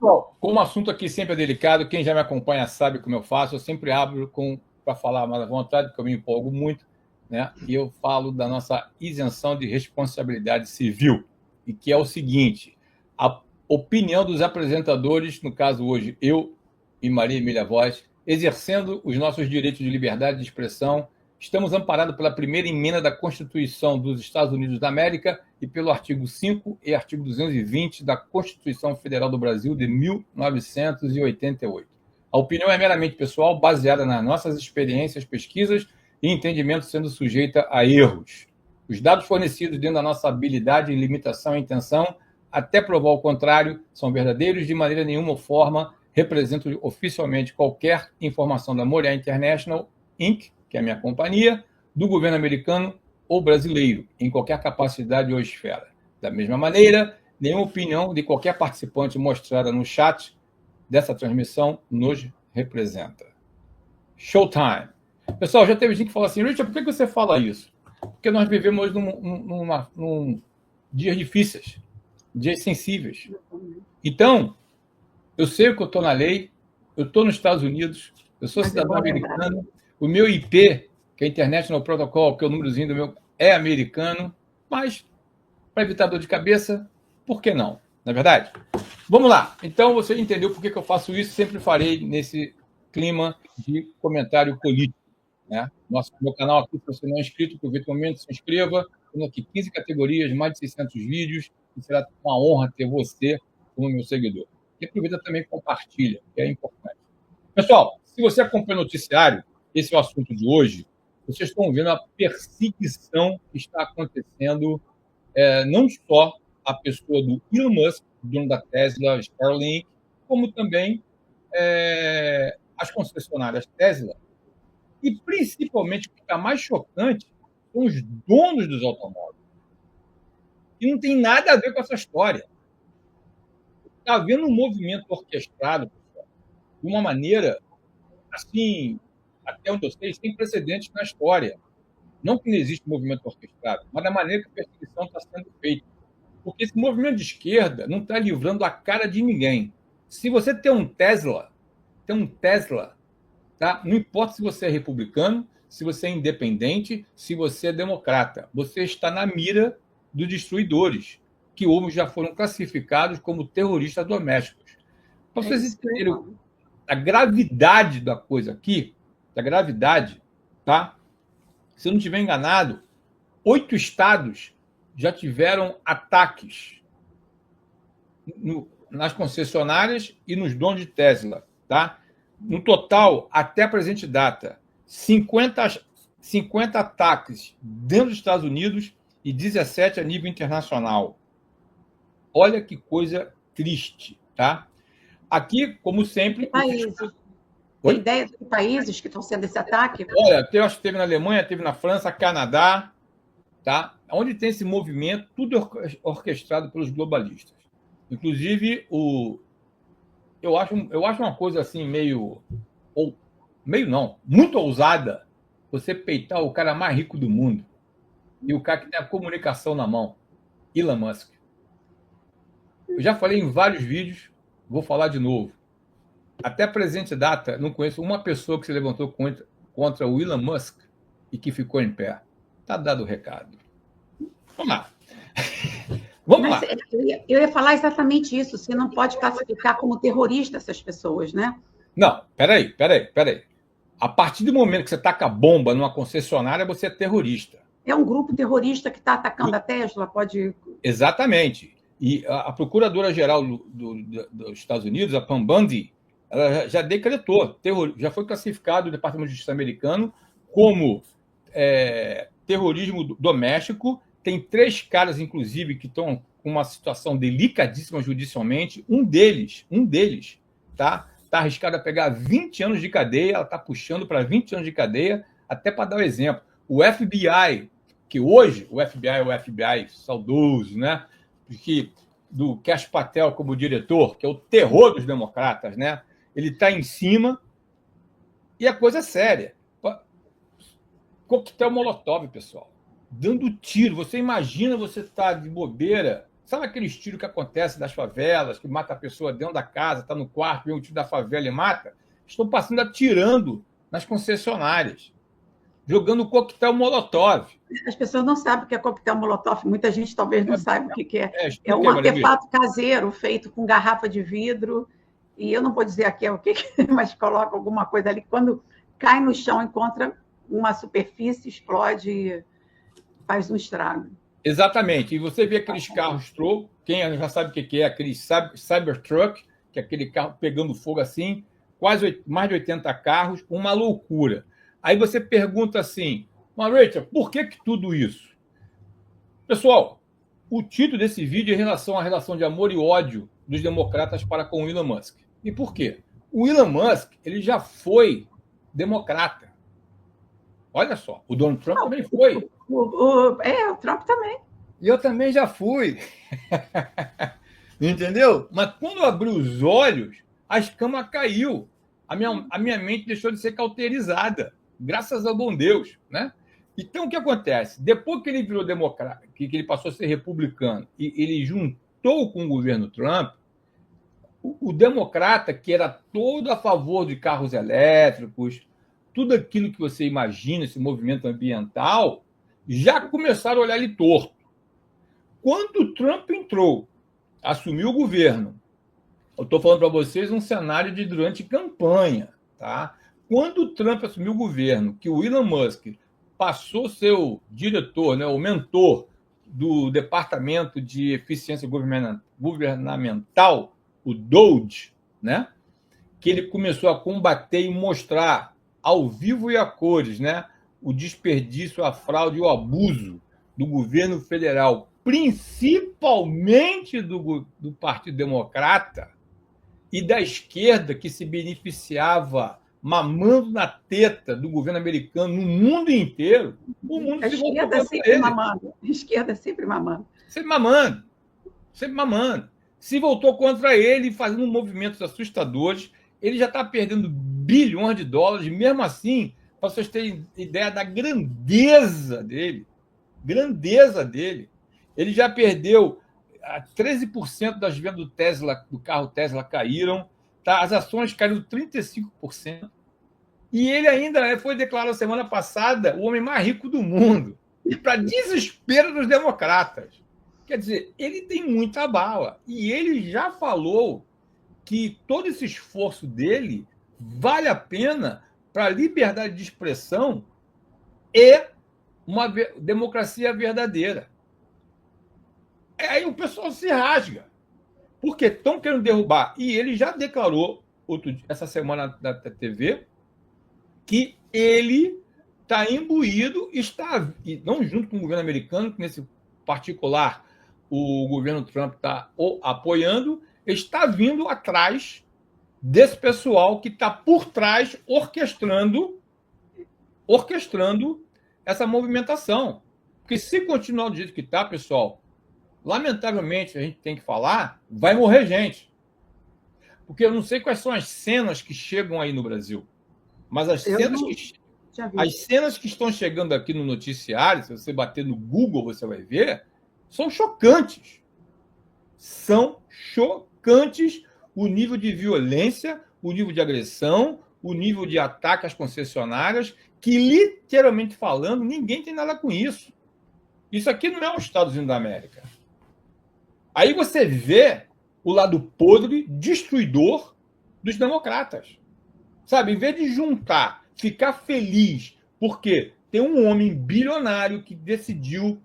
Bom, como o assunto aqui sempre é delicado, quem já me acompanha sabe como eu faço, eu sempre abro para falar mais à vontade, porque eu me empolgo muito, né? E eu falo da nossa isenção de responsabilidade civil, e que é o seguinte: a opinião dos apresentadores, no caso hoje eu e Maria Emília Voz, exercendo os nossos direitos de liberdade de expressão, estamos amparados pela primeira emenda da Constituição dos Estados Unidos da América e pelo artigo 5 e artigo 220 da Constituição Federal do Brasil de 1988. A opinião é meramente pessoal, baseada nas nossas experiências, pesquisas e entendimentos, sendo sujeita a erros. Os dados fornecidos dentro da nossa habilidade, limitação e intenção, até provar o contrário, são verdadeiros, de maneira nenhuma forma representam oficialmente qualquer informação da Moriá International Inc., que é a minha companhia, do governo americano ou brasileiro, em qualquer capacidade ou esfera. Da mesma maneira, nenhuma opinião de qualquer participante mostrada no chat dessa transmissão nos representa. Showtime. Pessoal, já teve gente que falou assim: Richard, por que você fala isso? Porque nós vivemos num dias difíceis, dias sensíveis. Então, eu sei que eu estou na lei, eu estou nos Estados Unidos, eu sou cidadão americano, o meu IP, que é International Protocol, que é o númerozinho do meu, é americano, mas, para evitar dor de cabeça, por que não? Não é verdade? Vamos lá. Então, você entendeu por que eu faço isso, sempre farei nesse clima de comentário político. Né? Meu canal aqui, se você não é inscrito, aproveita o momento, se inscreva. Temos aqui 15 categorias, mais de 600 vídeos, e será uma honra ter você como meu seguidor. E aproveita também e compartilha, que é importante. Pessoal, se você acompanha o noticiário, esse é o assunto de hoje, vocês estão vendo a perseguição que está acontecendo, não só a pessoa do Elon Musk, dono da Tesla, Starlink, como também as concessionárias Tesla, e principalmente o que está mais chocante são os donos dos automóveis. E não tem nada a ver com essa história. Está havendo um movimento orquestrado, pessoal, de uma maneira, assim, até onde eu sei, sem precedentes na história. Não que não existe movimento orquestrado, mas da maneira que a perseguição está sendo feita. Porque esse movimento de esquerda não está livrando a cara de ninguém. Se você tem um Tesla, tá? Não importa se você é republicano, se você é independente, se você é democrata, você está na mira dos destruidores, que hoje já foram classificados como terroristas domésticos. Para vocês entenderem a gravidade da coisa aqui, da gravidade, tá? Se eu não estiver enganado, 8 estados já tiveram ataques nas concessionárias e nos donos de Tesla, tá? No total, até a presente data, 50 ataques dentro dos Estados Unidos e 17 a nível internacional. Olha que coisa triste, tá? Aqui, como sempre... Países. Tem ideia de países que estão sendo esse ataque? Olha, eu acho que teve na Alemanha, teve na França, Canadá, tá? Onde tem esse movimento, tudo orquestrado pelos globalistas. Inclusive, eu acho uma coisa assim muito ousada, você peitar o cara mais rico do mundo e o cara que tem a comunicação na mão, Elon Musk. Eu já falei em vários vídeos, vou falar de novo. Até a presente data, não conheço uma pessoa que se levantou contra o Elon Musk e que ficou em pé. Tá dado o recado. Vamos lá. Vamos lá. Eu ia falar exatamente isso. Você não pode classificar como terrorista essas pessoas, né? Não, peraí. A partir do momento que você taca bomba numa concessionária, você é terrorista. É um grupo terrorista que está atacando a Tesla, pode... Exatamente. E a Procuradora-Geral dos Estados Unidos, a Pam Bondi, ela já decretou, já foi classificado o Departamento de Justiça americano como terrorismo doméstico. Tem 3 caras, inclusive, que estão com uma situação delicadíssima judicialmente. Um deles tá arriscado a pegar 20 anos de cadeia, ela está puxando para 20 anos de cadeia, até para dar um exemplo. O FBI, que hoje o FBI é o FBI saudoso, né? Do Kash Patel como diretor, que é o terror dos democratas, né? Ele está em cima e a coisa é séria. Coquetel Molotov, pessoal. Dando tiro. Você imagina você estar de bobeira, Sabe aqueles tiros que acontecem das favelas, que mata a pessoa dentro da casa, está no quarto, vem um tiro da favela e mata? Estão passando atirando nas concessionárias, jogando coquetel molotov. As pessoas não sabem o que é coquetel molotov. Muita gente talvez não saiba o que é. É um explica aí, artefato caseiro feito com garrafa de vidro. E eu não vou dizer aqui o que é, mas coloca alguma coisa ali. Quando cai no chão, encontra uma superfície, explode e faz um estrago. Exatamente. E você vê aqueles carros troco, quem já sabe o que é, aquele Cybertruck, que é aquele carro pegando fogo assim, quase mais de 80 carros, uma loucura. Aí você pergunta assim, Rachel, por que tudo isso? Pessoal, o título desse vídeo é em relação à relação de amor e ódio dos democratas para com o Elon Musk. E por quê? O Elon Musk, ele já foi democrata. Olha só, o Donald Trump também foi. O Trump também. E eu também já fui. Entendeu? Mas quando eu abri os olhos, a escama caiu. A minha mente deixou de ser cauterizada. Graças ao bom Deus, né? Então, o que acontece? Depois que ele virou democrata, que ele passou a ser republicano, e ele juntou com o governo Trump, o democrata, que era todo a favor de carros elétricos, tudo aquilo que você imagina, esse movimento ambiental, já começaram a olhar ele torto. Quando o Trump entrou, assumiu o governo, eu estou falando para vocês um cenário de durante campanha, tá? Quando o Trump assumiu o governo, que o Elon Musk passou a ser o diretor, né, o mentor do Departamento de Eficiência Governamental, o DOGE, né, que ele começou a combater e mostrar ao vivo e a cores, né, o desperdício, a fraude e o abuso do governo federal, principalmente do Partido Democrata e da esquerda, que se beneficiava mamando na teta do governo americano no mundo inteiro, o mundo se voltou contra ele. Mamando. A esquerda sempre mamando. Sempre mamando. Sempre mamando. Se voltou contra ele, fazendo movimentos assustadores. Ele já está perdendo bilhões de dólares, mesmo assim, para vocês terem ideia da grandeza dele. Grandeza dele. Ele já perdeu 13% das vendas do Tesla, do carro Tesla caíram. Tá? As ações caíram 35%. E ele ainda foi declarado semana passada o homem mais rico do mundo. Para desespero dos democratas. Quer dizer, ele tem muita bala. E ele já falou que todo esse esforço dele vale a pena para a liberdade de expressão e uma democracia verdadeira. Aí o pessoal se rasga. Porque estão querendo derrubar. E ele já declarou, essa semana na TV, que ele está imbuído, não junto com o governo americano, que nesse particular o governo Trump está apoiando, está vindo atrás desse pessoal que está por trás orquestrando essa movimentação. Porque se continuar do jeito que está, pessoal, lamentavelmente, a gente tem que falar, vai morrer gente. Porque eu não sei quais são as cenas que chegam aí no Brasil, mas as cenas que estão chegando aqui no noticiário, se você bater no Google, você vai ver, são chocantes. São chocantes o nível de violência, o nível de agressão, o nível de ataque às concessionárias, que, literalmente falando, ninguém tem nada com isso. Isso aqui não é os Estados Unidos da América. Aí você vê o lado podre, destruidor dos democratas. Sabe, em vez de juntar, ficar feliz, porque tem um homem bilionário que decidiu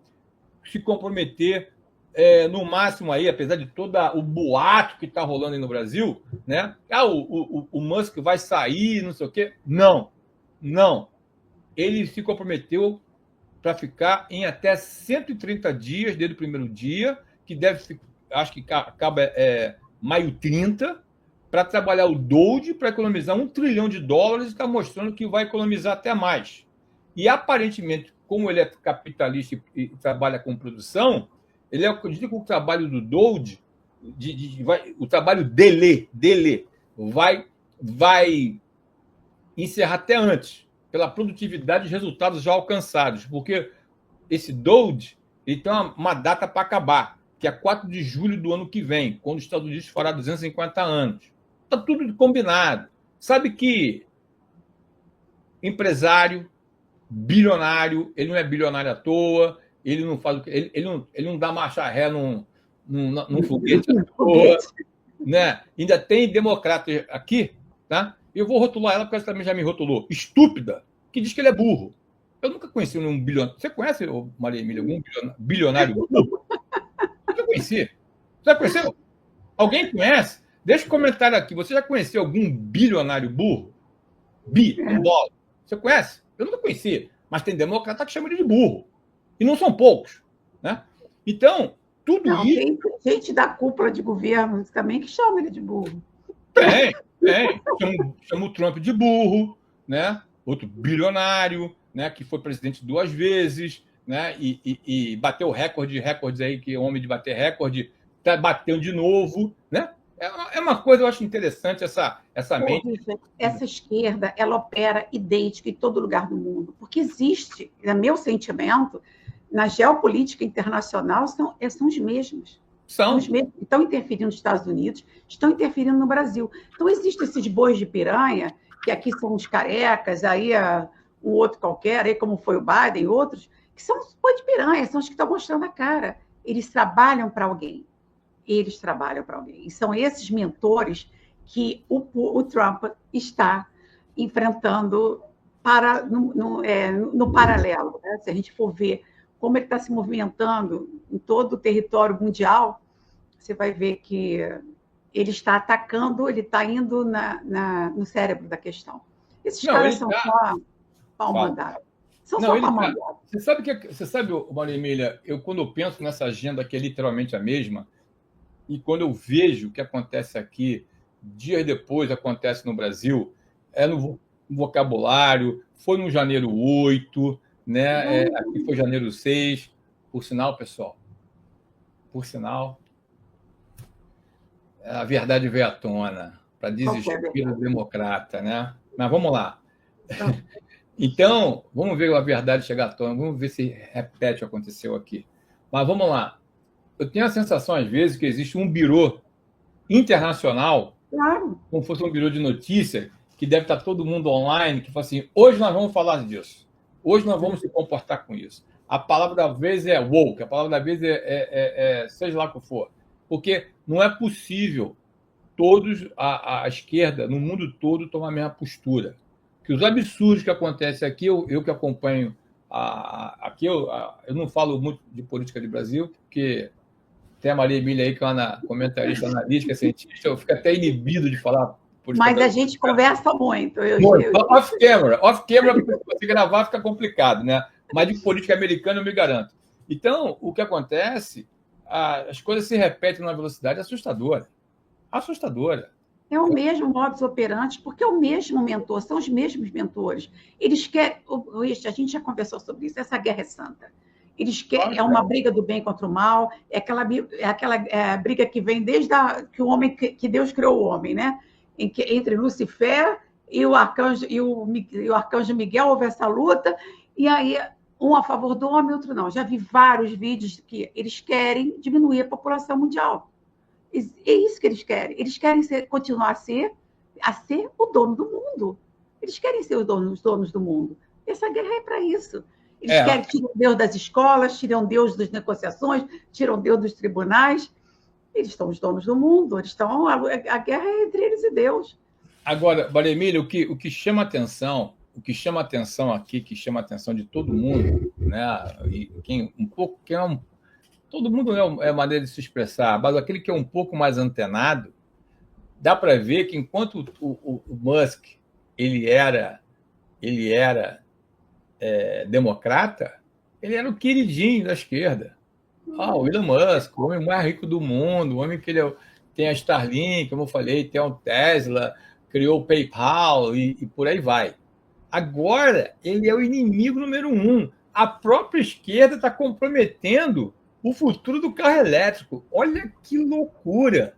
se comprometer, no máximo aí, apesar de todo o boato que está rolando aí no Brasil, né? O Musk vai sair, não sei o quê. Não. Ele se comprometeu para ficar em até 130 dias, desde o primeiro dia, que deve, acho que acaba maio 30, para trabalhar o Doge, para economizar $1 trilhão, e está mostrando que vai economizar até mais. E, aparentemente, como ele é capitalista e trabalha com produção, ele acredita que o trabalho do Doge, o trabalho dele vai encerrar até antes, pela produtividade e resultados já alcançados, porque esse Doge ele tem uma data para acabar. que é 4 de julho do ano que vem, quando os Estados Unidos fará 250 anos. Está tudo combinado. Sabe que empresário, bilionário, ele não é bilionário à toa, ele não faz ele não dá marcha ré num foguete à toa, né? Ainda tem democrata aqui, tá? Eu vou rotular ela porque ela também já me rotulou. Estúpida, que diz que ele é burro. Eu nunca conheci um bilionário. Você conhece, Maria Emília, algum bilionário burro? Eu já conheci. Você já conheceu? Alguém conhece? Deixa um comentário aqui. Você já conheceu algum bilionário burro? Com bola. Você conhece? Eu nunca conheci. Mas tem democrata que chama ele de burro. E não são poucos. Né? Então, tudo isso... Tem gente da cúpula de governo também que chama ele de burro. Tem. Chama o Trump de burro, né? Outro bilionário, né? Que foi presidente 2 vezes, né? E bateu recordes aí, que é homem de bater recorde, tá batendo de novo, né? É uma coisa, eu acho interessante essa mente. Essa esquerda, ela opera idêntica em todo lugar do mundo, porque existe, no meu sentimento, na geopolítica internacional, são os mesmos. São os mesmos que estão interferindo nos Estados Unidos, estão interferindo no Brasil. Então, existem esses bois de piranha, que aqui são os carecas, aí um outro qualquer, aí como foi o Biden e outros, que são os bois de piranha, são os que estão mostrando a cara. Eles trabalham para alguém. Eles trabalham para alguém. E são esses mentores que o Trump está enfrentando no paralelo. Né? Se a gente for ver como ele está se movimentando em todo o território mundial, você vai ver que ele está atacando, ele está indo no cérebro da questão. Esses caras são só pau-mandado. São só pau-mandado. Você sabe, Maria Emília, quando eu penso nessa agenda que é literalmente a mesma, e quando eu vejo o que acontece aqui, dias depois acontece no Brasil, é no vocabulário, foi no janeiro 8, né? Aqui foi janeiro 6. Por sinal, pessoal, a verdade veio à tona, para desespero do democrata, né? Mas vamos lá. Então, vamos ver a verdade chegar à tona, vamos ver se repete o que aconteceu aqui. Mas vamos lá. Eu tenho a sensação, às vezes, que existe um birô internacional, como fosse um birô de notícia, que deve estar todo mundo online, que fala assim, hoje nós vamos falar disso, hoje nós vamos se comportar com isso. A palavra da vez é woke, a palavra da vez seja lá o que for. Porque não é possível a esquerda, no mundo todo, tomar a mesma postura. Que os absurdos que acontecem aqui, eu que acompanho, aqui eu não falo muito de política de Brasil, porque tem a Maria Emília aí, que é uma comentarista analítica, cientista, eu fico até inibido de falar política. Mas a gente conversa muito. Off-camera, para você gravar fica complicado, né? Mas de política americana eu me garanto. Então, o que acontece, as coisas se repetem numa velocidade assustadora. Assustadora. É o mesmo modus operandi, porque é o mesmo mentor, são os mesmos mentores. Eles querem, a gente já conversou sobre isso, essa guerra é santa. Eles querem, é uma briga do bem contra o mal, é aquela briga que vem desde que o homem, que Deus criou o homem, né? Entre Lucifer e o arcanjo Miguel houve essa luta, e aí um a favor do homem, outro não. Já vi vários vídeos que eles querem diminuir a população mundial. É isso que eles querem. Eles querem continuar a ser o dono do mundo. Eles querem ser os donos do mundo. Essa guerra é para isso. Eles querem tirar Deus das escolas, tiram Deus das negociações, tiram Deus dos tribunais. Eles estão os donos do mundo. A guerra é entre eles e Deus. Agora, Maria Emília, o que chama atenção, aqui, que chama a atenção de todo mundo, né? E todo mundo é maneira de se expressar, mas aquele que é um pouco mais antenado, dá para ver que enquanto o Musk ele era democrata, ele era o queridinho da esquerda. O Elon Musk, o homem mais rico do mundo, o homem que tem a Starlink, como eu falei, tem o Tesla, criou o PayPal e por aí vai. Agora, ele é o inimigo número 1. A própria esquerda está comprometendo o futuro do carro elétrico. Olha que loucura!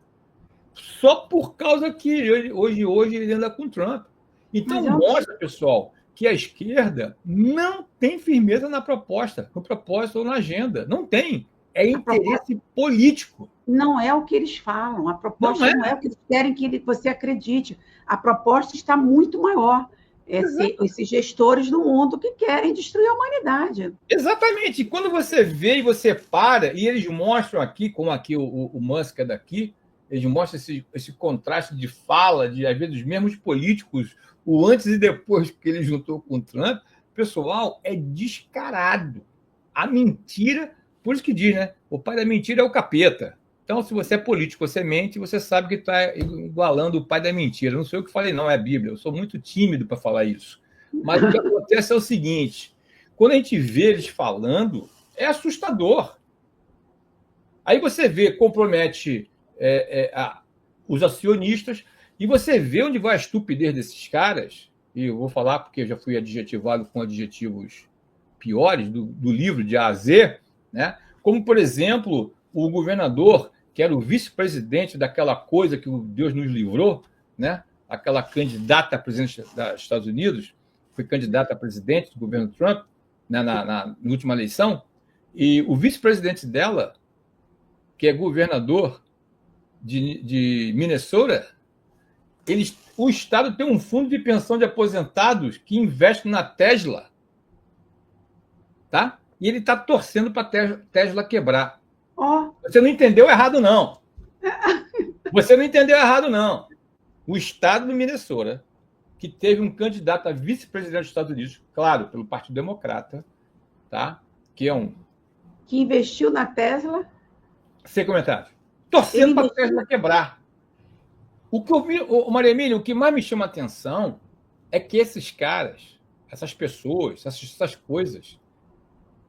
Só por causa que hoje ele anda com Trump. Então, mostra, pessoal, que a esquerda não tem firmeza na proposta, no propósito ou na agenda. Não tem. é interesse político. Não é o que eles falam, a proposta não é o que eles querem que você acredite. A proposta está muito maior. Esses gestores do mundo que querem destruir a humanidade. Exatamente. E quando você vê e você para, e eles mostram aqui, como aqui o Musk é daqui, eles mostram esse contraste de fala, às vezes, dos mesmos políticos, o antes e depois que ele juntou com o Trump, pessoal, é descarado. A mentira, por isso que diz, né? O pai da mentira é o capeta. Então, se você é político, você mente, você sabe que está igualando o pai da mentira. Não sou eu que falei, não, é a Bíblia. Eu sou muito tímido para falar isso. Mas o que acontece é o seguinte, quando a gente vê eles falando, é assustador. Aí você vê, compromete os acionistas, e você vê onde vai a estupidez desses caras, e eu vou falar porque eu já fui adjetivado com adjetivos piores do livro de A a Z, né? Como, por exemplo, o governador, que era o vice-presidente daquela coisa que Deus nos livrou, né? Aquela candidata a presidente dos Estados Unidos, foi candidata a presidente do governo Trump, né, na última eleição, e o vice-presidente dela, que é governador de Minnesota, o estado tem um fundo de pensão de aposentados que investe na Tesla, tá? E ele está torcendo para a Tesla quebrar. Você não entendeu errado, não. Você não entendeu errado, não. O estado do Minnesota, que teve um candidato a vice-presidente dos Estados Unidos, claro, pelo Partido Democrata, tá? Que investiu na Tesla. Sem comentário. Torcendo para a Tesla quebrar. Maria Emília, o que mais me chama a atenção é que esses caras, essas pessoas, essas coisas,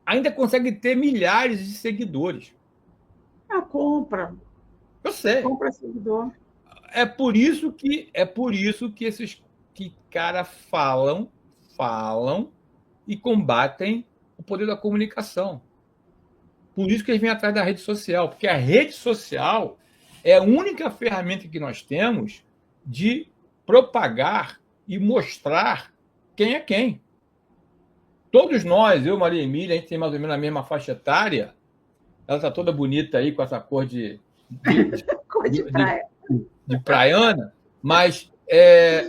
ainda conseguem ter milhares de seguidores. Compra. Eu sei. Compra seguidor. É por isso que esses caras falam e combatem o poder da comunicação. Por isso que eles vêm atrás da rede social, porque a rede social é a única ferramenta que nós temos de propagar e mostrar quem é quem. Todos nós, eu, Maria Emília, a gente tem mais ou menos a mesma faixa etária. Ela está toda bonita aí com essa cor de praia. De praiana, mas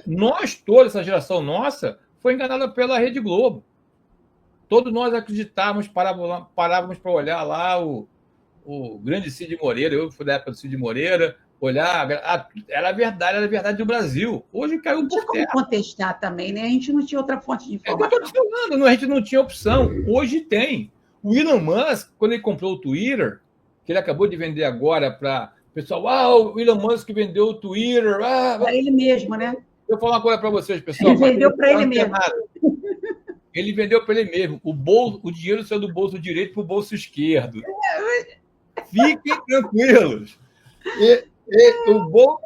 nós, toda essa geração nossa, foi enganada pela Rede Globo. Todos nós acreditávamos, parávamos para olhar lá o grande Cid Moreira, eu fui da época do Cid Moreira, olhar, era a verdade do Brasil. Hoje caiu por terra. Não tinha como contestar também, né? A gente não tinha outra fonte de informação. Eu estou te falando, a gente não tinha opção. Hoje tem. O Elon Musk, quando ele comprou o Twitter, que ele acabou de vender agora para o pessoal, o Elon Musk vendeu o Twitter. Para ele mesmo, né? Eu vou falar uma coisa para vocês, pessoal. Ele vendeu para ele mesmo. Ele vendeu para ele mesmo. O dinheiro saiu do bolso direito para o bolso esquerdo. Fiquem tranquilos.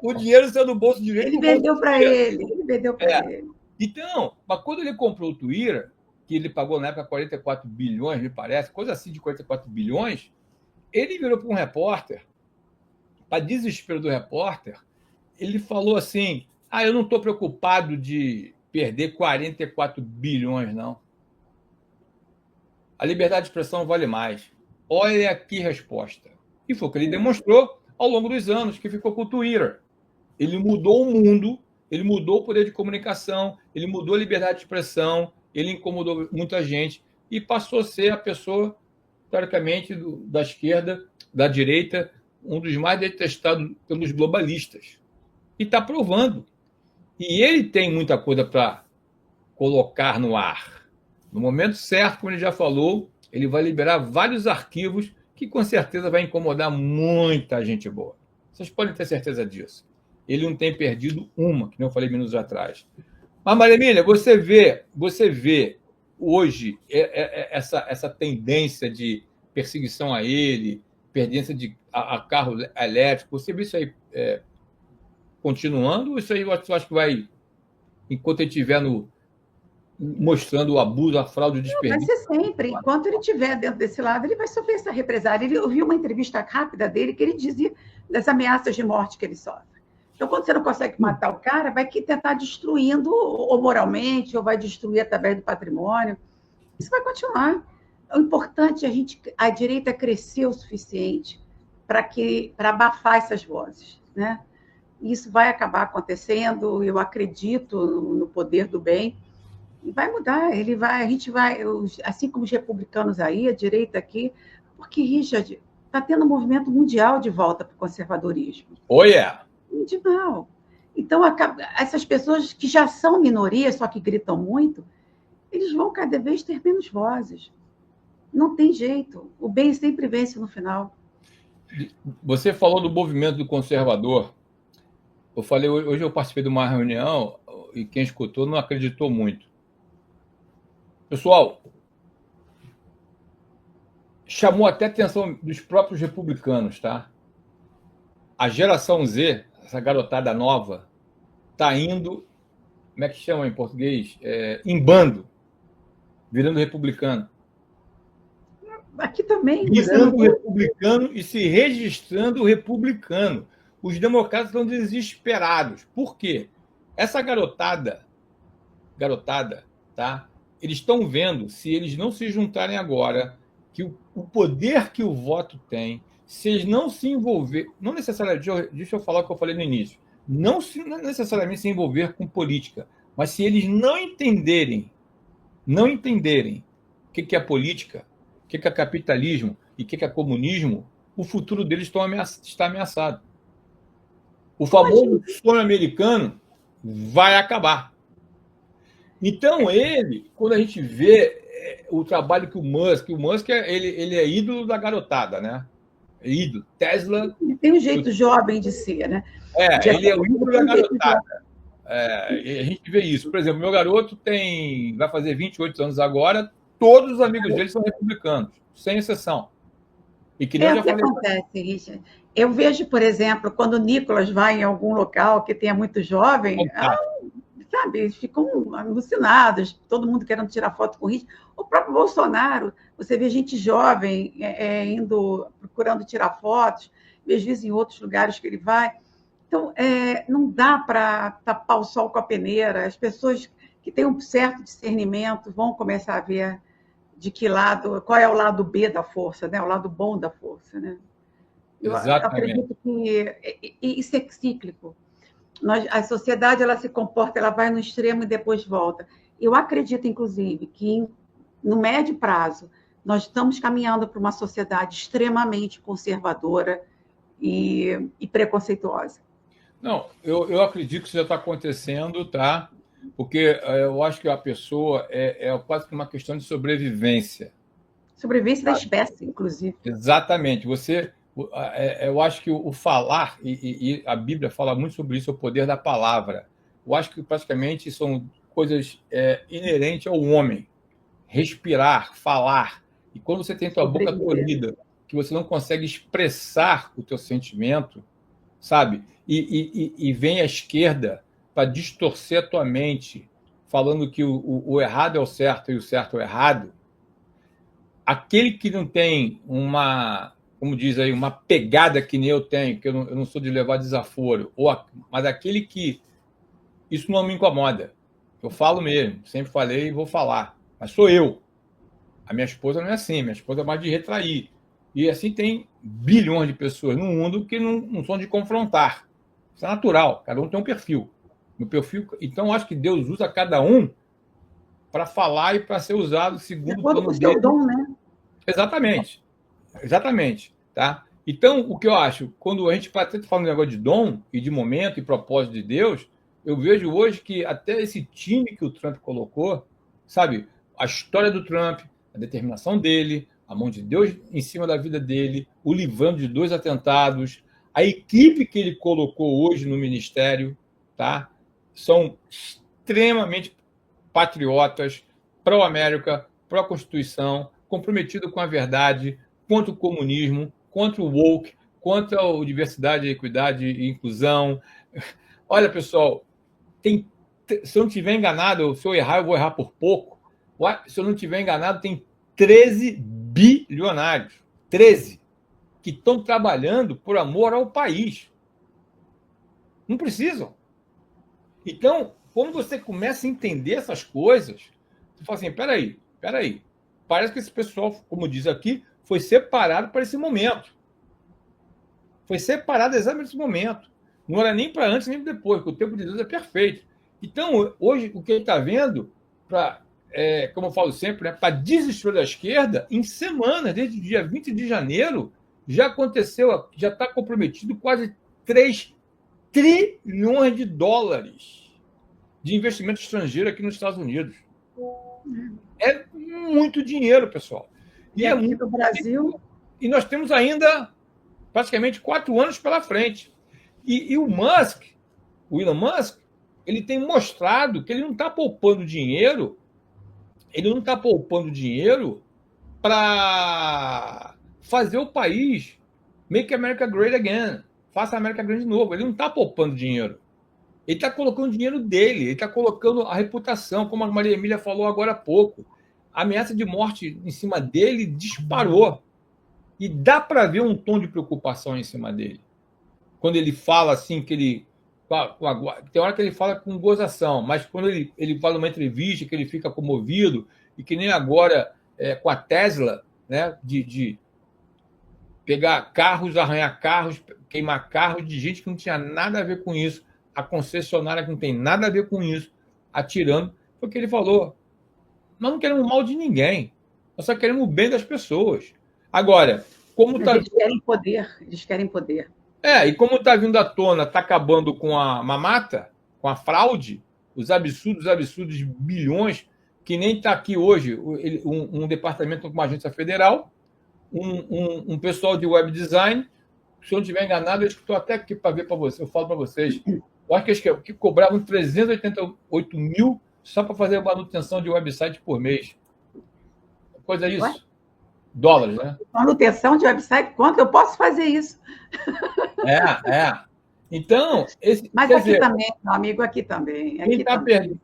O dinheiro saiu do bolso direito. Ele vendeu para ele. Ele vendeu para ele. Então, mas quando ele comprou o Twitter, que ele pagou na época 44 bilhões, me parece, coisa assim de 44 bilhões, ele virou para um repórter, para desespero do repórter, ele falou assim: eu não estou preocupado de perder 44 bilhões, não. A liberdade de expressão vale mais. Olha aqui a resposta. E foi o que ele demonstrou ao longo dos anos, que ficou com o Twitter. Ele mudou o mundo, ele mudou o poder de comunicação, ele mudou a liberdade de expressão, ele incomodou muita gente e passou a ser a pessoa, teoricamente, da esquerda, da direita, um dos mais detestados pelos globalistas. E está provando. E ele tem muita coisa para colocar no ar. No momento certo, como ele já falou, ele vai liberar vários arquivos que com certeza vai incomodar muita gente boa. Vocês podem ter certeza disso. Ele não tem perdido uma, que não falei minutos atrás. Mas, Maria Emília, você vê hoje essa tendência de perseguição a ele, tendência a carro elétrico, você vê isso aí continuando, ou isso aí eu acho que vai, enquanto ele estiver mostrando o abuso, a fraude, o desperdício? Vai ser sempre. Enquanto ele estiver dentro desse lado, ele vai sofrer essa represália. Eu vi uma entrevista rápida dele que ele dizia das ameaças de morte que ele sofre. Então, quando você não consegue matar o cara, vai tentar destruindo ou moralmente, ou vai destruir através do patrimônio. Isso vai continuar. o importante é a direita crescer o suficiente para abafar essas vozes, né? Isso vai acabar acontecendo, eu acredito no poder do bem, e vai mudar, a gente vai, assim como os republicanos aí, a direita aqui, porque, Richard, está tendo um movimento mundial de volta para o conservadorismo. Oh, yeah. Mundial. Então, essas pessoas que já são minorias, só que gritam muito, eles vão cada vez ter menos vozes. Não tem jeito. O bem sempre vence no final. Você falou do movimento do conservador. Eu falei, hoje eu participei de uma reunião e quem escutou não acreditou muito. Pessoal, chamou até a atenção dos próprios republicanos, tá? A geração Z, essa garotada nova, está indo, como é que chama em português? Em bando, virando republicano. Aqui também. Virando republicano e se registrando republicano. Os democratas estão desesperados. Por quê? Essa garotada, tá? Eles estão vendo, se eles não se juntarem agora, que o poder que o voto tem, se eles não se envolver, não necessariamente, deixa eu falar o que eu falei no início, não necessariamente se envolver com política, mas se eles não entenderem o que é política, o que é capitalismo e o que é comunismo, o futuro deles está ameaçado. O famoso sonho americano vai acabar. Então, quando a gente vê o trabalho que o Musk ele é ídolo da né? É ídolo. Tesla. Ele tem um jeito jovem de ser, né? Ele é o ídolo da garotada. A gente vê isso. Por exemplo, meu garoto vai fazer 28 anos agora, todos os amigos dele são republicanos, sem exceção. E que nem eu já falei. O que acontece, Richard? Eu vejo, por exemplo, quando o Nicolas vai em algum local que tenha muito jovem, sabe, eles ficam alucinados, todo mundo querendo tirar foto com o Richard. O próprio Bolsonaro, você vê gente jovem procurando tirar fotos, às vezes em outros lugares que ele vai. Então, não dá para tapar o sol com a peneira. As pessoas que têm um certo discernimento vão começar a ver de que lado, qual é o lado B da força, né? O lado bom da força, né? Eu acredito que isso é cíclico. A sociedade ela se comporta, ela vai no extremo e depois volta. Eu acredito, inclusive, que no médio prazo nós estamos caminhando para uma sociedade extremamente conservadora e preconceituosa. Não, eu acredito que isso já está acontecendo, tá? Porque eu acho que a pessoa é quase que uma questão de sobrevivência. Sobrevivência da espécie, inclusive. Exatamente. Eu acho que o falar, e a Bíblia fala muito sobre isso, o poder da palavra. Eu acho que praticamente são coisas inerentes ao homem. Respirar, falar. E quando você tem tua boca tolhida, que você não consegue expressar o teu sentimento, sabe? E vem a esquerda para distorcer a tua mente, falando que o errado é o certo e o certo é o errado. Aquele que não tem como diz aí, uma pegada que nem eu tenho, que eu não sou de levar desaforo, mas aquele que isso não me incomoda. Eu falo mesmo, sempre falei e vou falar, mas sou eu. A minha esposa não é assim, minha esposa é mais de retrair. E assim tem bilhões de pessoas no mundo que não são de confrontar. Isso é natural, cada um tem um perfil. Então, eu acho que Deus usa cada um para falar e para ser usado segundo o plano dele. Dom, né? Exatamente. Tá? Então, o que eu acho, quando a gente está falando de negócio de dom e de momento e propósito de Deus, eu vejo hoje que até esse time que o Trump colocou, sabe, a história do Trump, a determinação dele, a mão de Deus em cima da vida dele, o livrando de 2 atentados, a equipe que ele colocou hoje no ministério, tá? São extremamente patriotas, pró-América, pró-Constituição, comprometido com a verdade, contra o comunismo, contra o woke, contra a diversidade, equidade e inclusão. Olha, pessoal, se eu não estiver enganado, se eu errar, eu vou errar por pouco. Se eu não estiver enganado, tem 13 bilionários. 13 que estão trabalhando por amor ao país. Não precisam. Então, quando você começa a entender essas coisas, você fala assim, peraí. parece que esse pessoal, como diz aqui, foi separado para esse momento. Foi separado exatamente nesse momento. Não era nem para antes nem para depois, porque o tempo de Deus é perfeito. Então, hoje, o que ele está vendo, como eu falo sempre, né, para desespero da esquerda, em semanas, desde o dia 20 de janeiro, já aconteceu, já está comprometido quase 3 trilhões de dólares de investimento estrangeiro aqui nos Estados Unidos. É muito dinheiro, pessoal. E é aqui muito no Brasil... E nós temos ainda praticamente 4 anos pela frente. E o Elon Musk, ele tem mostrado que ele não está poupando dinheiro, para fazer o país make America great again, faça a América grande de novo. Ele não está poupando dinheiro. Ele está colocando o dinheiro dele, ele está colocando a reputação, como a Maria Emília falou agora há pouco. A ameaça de morte em cima dele disparou. E dá para ver um tom de preocupação em cima dele. Quando ele fala assim, que ele... Tem hora que ele fala com gozação, mas quando ele fala numa entrevista que ele fica comovido, e que nem agora com a Tesla, né, de pegar carros, arranhar carros, queimar carros de gente que não tinha nada a ver com isso, a concessionária que não tem nada a ver com isso, atirando, foi o que ele falou. Nós não queremos o mal de ninguém, nós só queremos o bem das pessoas. Agora, como tá... Eles querem poder. E como está vindo à tona, está acabando com a mamata, com a fraude, os absurdos bilhões, que nem está aqui hoje um departamento com uma agência federal, um pessoal de web design, se eu não estiver enganado, eu estou até aqui para ver para vocês, eu falo para vocês, eu acho que cobravam 388 mil só para fazer a manutenção de website por mês. Coisa isso. Ué? Dólares, né? Manutenção de website, quanto eu posso fazer isso? Então, mas aqui também, meu amigo, aqui também.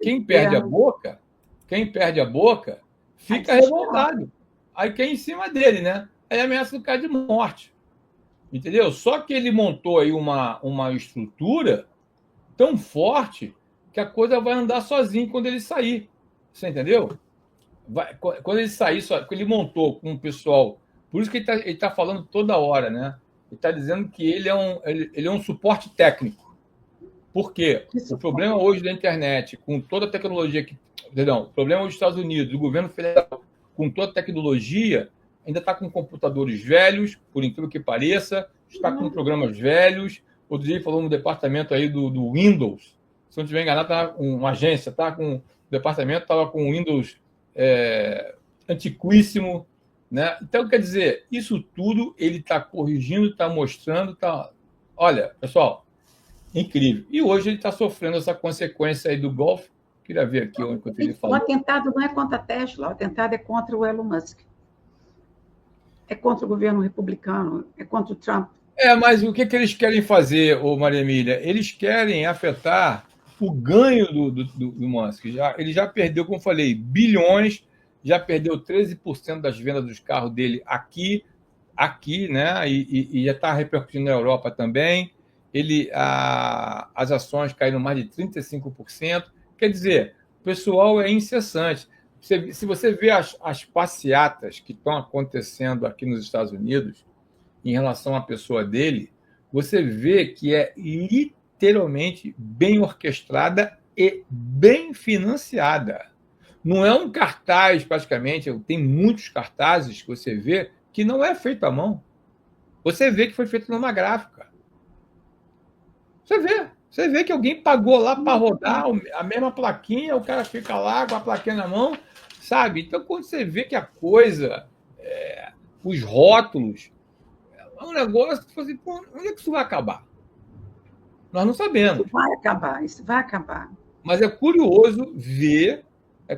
Quem perde a boca, fica revoltado. Aí quem é em cima dele, né? Aí ameaça do cara de morte. Entendeu? Só que ele montou aí uma estrutura tão forte que a coisa vai andar sozinho quando ele sair. Você entendeu? Quando ele sair, ele montou com o pessoal. Por isso que ele tá falando toda hora, né? Ele está dizendo que ele é um suporte técnico. Por quê? O problema hoje da internet, com toda a tecnologia o problema hoje dos Estados Unidos, do governo federal, com toda a tecnologia, ainda está com computadores velhos, por incrível que pareça, está com programas velhos. Outro dia falou no departamento aí do Windows. Se não estiver enganado, tá uma agência, tá com o departamento, estava com o Windows antiquíssimo, né? Então, quer dizer, isso tudo ele está corrigindo, está mostrando, olha, pessoal, incrível. E hoje ele está sofrendo essa consequência aí do Golf. Queria ver aqui onde ele falou. O atentado não é contra a Tesla, o atentado é contra o Elon Musk. É contra o governo republicano, é contra o Trump. Mas o que eles querem fazer, Maria Emília? Eles querem afetar o ganho do Musk. Ele já perdeu, como eu falei, bilhões, já perdeu 13% das vendas dos carros dele aqui, né? E já está repercutindo na Europa também. As ações caíram mais de 35%. Quer dizer, o pessoal é incessante. Se você vê as passeatas que estão acontecendo aqui nos Estados Unidos em relação à pessoa dele, você vê que é literalmente bem orquestrada e bem financiada. Não é um cartaz, praticamente, tem muitos cartazes que você vê que não é feito à mão. Você vê que foi feito numa gráfica. Você vê que alguém pagou lá para rodar a mesma plaquinha, o cara fica lá com a plaquinha na mão, sabe? Então, quando você vê que a coisa, os rótulos, é um negócio que você, onde é que isso vai acabar? Nós não sabemos. Isso vai acabar. Mas é curioso ver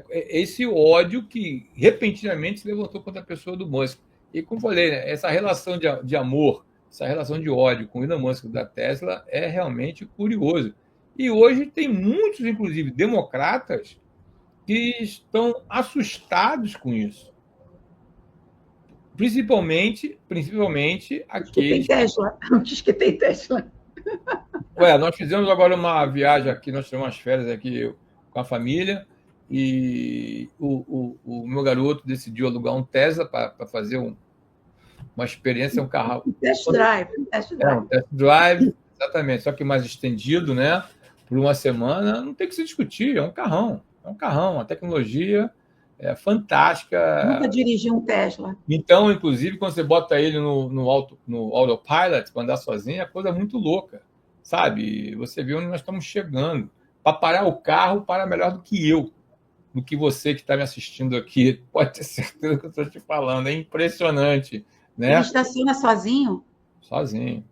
esse ódio que repentinamente se levantou contra a pessoa do Musk. E como falei, né, essa relação de amor, essa relação de ódio com o Elon Musk da Tesla é realmente curioso. E hoje tem muitos, inclusive, democratas que estão assustados com isso. Principalmente aqueles... Diz que tem Tesla. Nós fizemos agora uma viagem aqui, nós tivemos umas férias aqui com a família, E o meu garoto decidiu alugar um Tesla para fazer uma experiência, um carro. Um test drive. Um test drive, exatamente, só que mais estendido, né? Por uma semana, não tem que se discutir, é um carrão, a tecnologia é fantástica. Nunca dirigi um Tesla. Então, inclusive, quando você bota ele no autopilot para andar sozinho, a coisa é muito louca, sabe? Você vê onde nós estamos chegando. Para parar o carro, para melhor do que eu, do que você que está me assistindo aqui. Pode ter certeza que eu estou te falando, é impressionante. Né? Ele estaciona sozinho? Sozinho.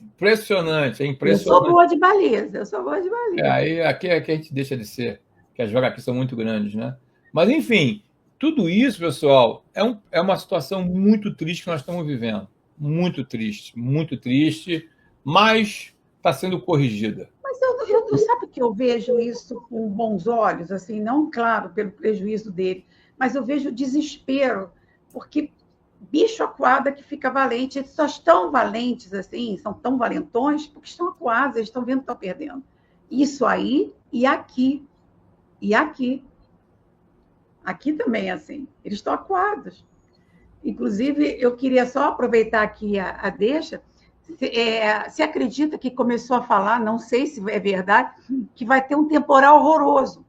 Impressionante, é impressionante. Eu sou boa de baliza, Aí aqui a gente deixa de ser, que as vagas aqui são muito grandes, né? Mas, enfim, tudo isso, pessoal, é uma situação muito triste que nós estamos vivendo. Muito triste, mas está sendo corrigida. Mas eu sabe que eu vejo isso com bons olhos, assim, não, claro, pelo prejuízo dele, mas eu vejo desespero, porque bicho acuado que fica valente, eles só estão valentes, assim, são tão valentões, porque estão acuados, eles estão vendo que estão perdendo. Isso aí e aqui. E aqui. Aqui também é assim. Eles estão acuados. Inclusive, eu queria só aproveitar aqui a deixa. Se acredita que começou a falar, não sei se é verdade, que vai ter um temporal horroroso.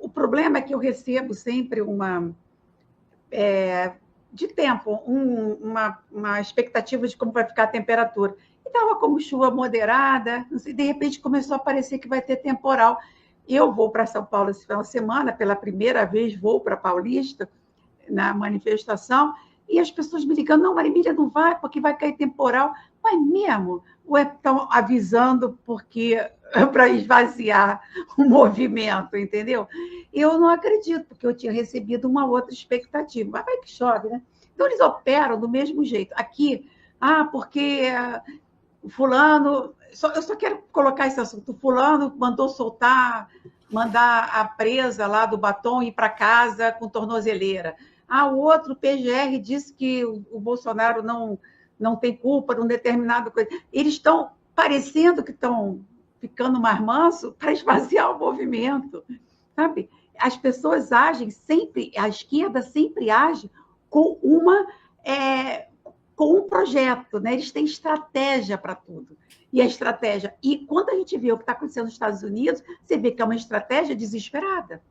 O problema é que eu recebo sempre de tempo, uma expectativa de como vai ficar a temperatura. E estava como chuva moderada, não sei, de repente começou a parecer que vai ter temporal. Eu vou para São Paulo esse final de semana, pela primeira vez vou para Paulista, na manifestação, e as pessoas me ligando, não, Marília, não vai, porque vai cair temporal. Mas mesmo, ou estão avisando porque para esvaziar o movimento, entendeu? Eu não acredito, porque eu tinha recebido uma outra expectativa. Mas vai que chove, né? Então, eles operam do mesmo jeito. Aqui, porque o fulano... Eu só quero colocar esse assunto. O fulano mandou mandar a presa lá do Batom ir para casa com tornozeleira. O outro, PGR, disse que o Bolsonaro não tem culpa num determinado coisa. Eles estão parecendo que estão ficando mais manso para esvaziar o movimento, sabe? As pessoas agem sempre, a esquerda sempre age com com um projeto, né? Eles têm estratégia para tudo. E a estratégia... E quando a gente vê o que está acontecendo nos Estados Unidos, você vê que é uma estratégia desesperada.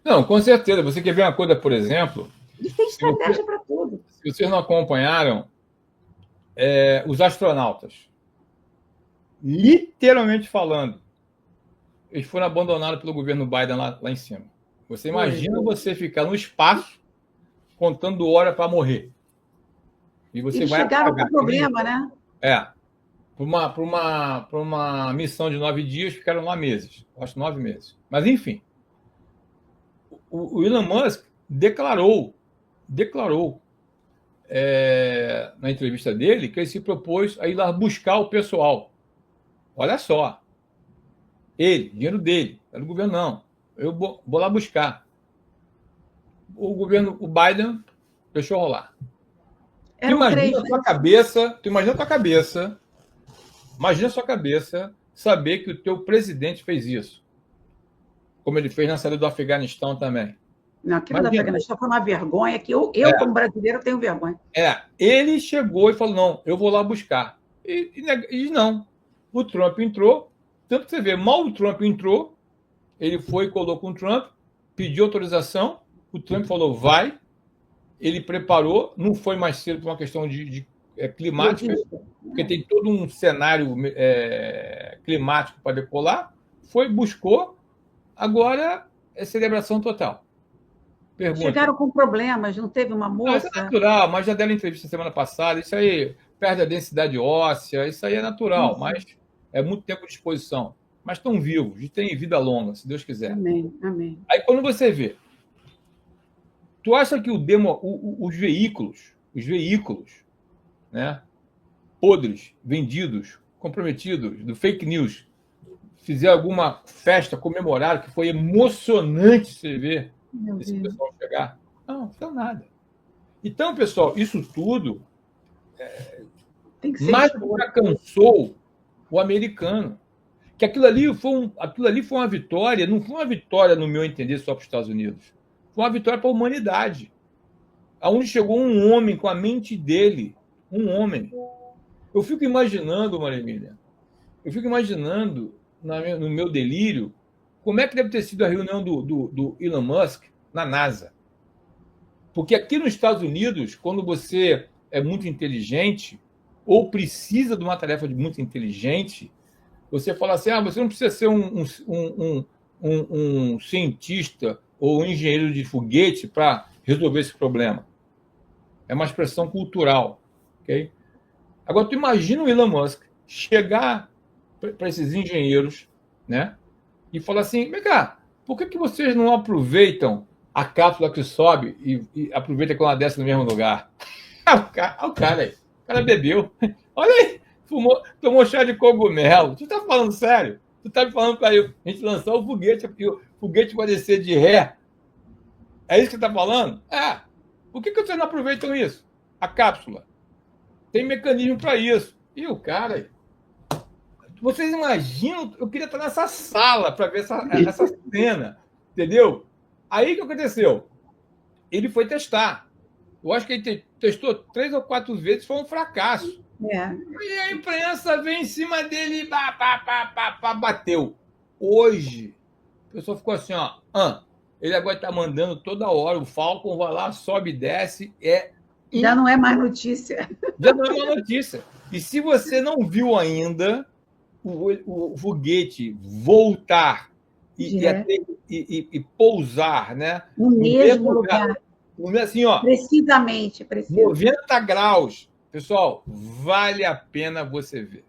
Não, com certeza. Você quer ver uma coisa, por exemplo... Eles têm estratégia para tudo. Se vocês não acompanharam, os astronautas, literalmente falando, eles foram abandonados pelo governo Biden lá em cima. Você imagina você ficar no espaço contando hora para morrer. E você eles vai chegaram com problema, né? Para uma missão de 9 dias, ficaram lá meses. Acho 9 meses. Mas, enfim, o Elon Musk declarou na entrevista dele que ele se propôs a ir lá buscar o pessoal. Olha só. Ele, dinheiro dele, não é do governo, não. Eu vou lá buscar. O Biden deixou rolar. Tu imagina a tua cabeça saber que o teu presidente fez isso. Como ele fez na saída do Afeganistão também. Não, aquilo do Afeganistão foi uma vergonha que eu como brasileiro, tenho vergonha. Ele chegou e falou, não, eu vou lá buscar. E não. O Trump entrou, tanto que você vê, mal o Trump entrou, ele foi e colou com o Trump, pediu autorização, o Trump falou, vai, ele preparou, não foi mais cedo por uma questão de climática, porque tem todo um cenário climático para decolar, foi, buscou, agora é celebração total. Pergunta. Chegaram com problemas, não teve uma moça? Isso é natural, mas já deram entrevista semana passada, isso aí perde a densidade óssea, isso aí é natural, mas é muito tempo de exposição. Mas estão vivos, e têm vida longa, se Deus quiser. Amém, amém. Aí quando você vê, tu acha que os veículos, né, podres, vendidos, comprometidos, do fake news, fizeram alguma festa, comemoraram, que foi emocionante você ver esse pessoal chegar? Não fizeram nada. Então, pessoal, isso tudo mais já cansou o americano. que aquilo ali foi uma vitória, não foi uma vitória, no meu entender, só para os Estados Unidos. Foi uma vitória para a humanidade. Aonde chegou um homem com a mente dele. Um homem. Eu fico imaginando, Maria Emília, no meu delírio, como é que deve ter sido a reunião do Elon Musk na NASA. Porque aqui nos Estados Unidos, quando você é muito inteligente, ou precisa de uma tarefa muito inteligente, você fala assim, você não precisa ser um cientista ou um engenheiro de foguete para resolver esse problema. É uma expressão cultural. Okay? Agora, tu imagina o Elon Musk chegar para esses engenheiros, né, e falar assim, vem cá, por que vocês não aproveitam a cápsula que sobe e aproveita que ela desce no mesmo lugar? Olha o cara aí. O cara bebeu. Olha aí. Tomou chá de cogumelo. Tu tá falando sério? Tu tá me falando para a gente lançar o foguete, porque o foguete vai descer de ré. É isso que você tá falando? Por que vocês não aproveitam isso? A cápsula. Tem mecanismo para isso. E o cara aí. Vocês imaginam? Eu queria estar nessa sala para ver essa cena. Entendeu? Aí o que aconteceu? Ele foi testar. Eu acho que ele testou 3 ou 4 vezes, foi um fracasso. E a imprensa vem em cima dele e bateu. Hoje, o pessoal ficou assim, ele agora está mandando toda hora, o Falcon vai lá, sobe e desce. Já não é mais notícia. Já não é mais notícia. E se você não viu ainda o foguete voltar e pousar, né? No mesmo lugar. Assim, precisamente. 90 graus. Pessoal, vale a pena você ver.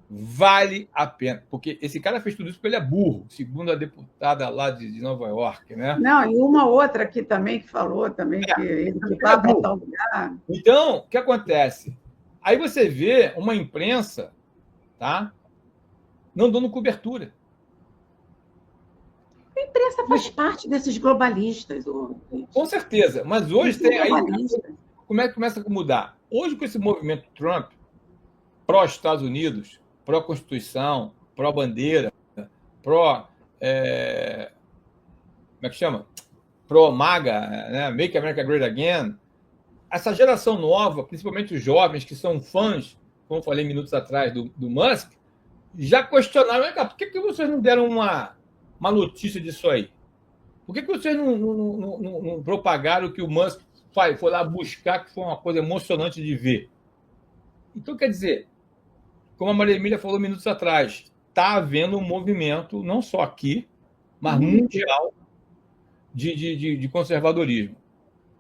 Vale a pena. Porque esse cara fez tudo isso porque ele é burro, segundo a deputada lá de Nova York, né? Não, e uma outra aqui também que falou também que ele estava em tal lugar. Então, o que acontece? Aí você vê uma imprensa, tá? Não dando cobertura. A imprensa faz parte desses globalistas. Com certeza, mas hoje tem aí. Como é que começa a mudar? Hoje, com esse movimento Trump, pró-Estados Unidos, pró-Constituição, pró-bandeira, como é que chama? Pró-MAGA, né? Make America Great Again. Essa geração nova, principalmente os jovens que são fãs, como eu falei minutos atrás, do Musk, já questionaram, por que vocês não deram uma notícia disso aí? Por que vocês não propagaram que o Musk foi lá buscar, que foi uma coisa emocionante de ver? Então, quer dizer, como a Maria Emília falou minutos atrás, está havendo um movimento, não só aqui, mas mundial, de conservadorismo.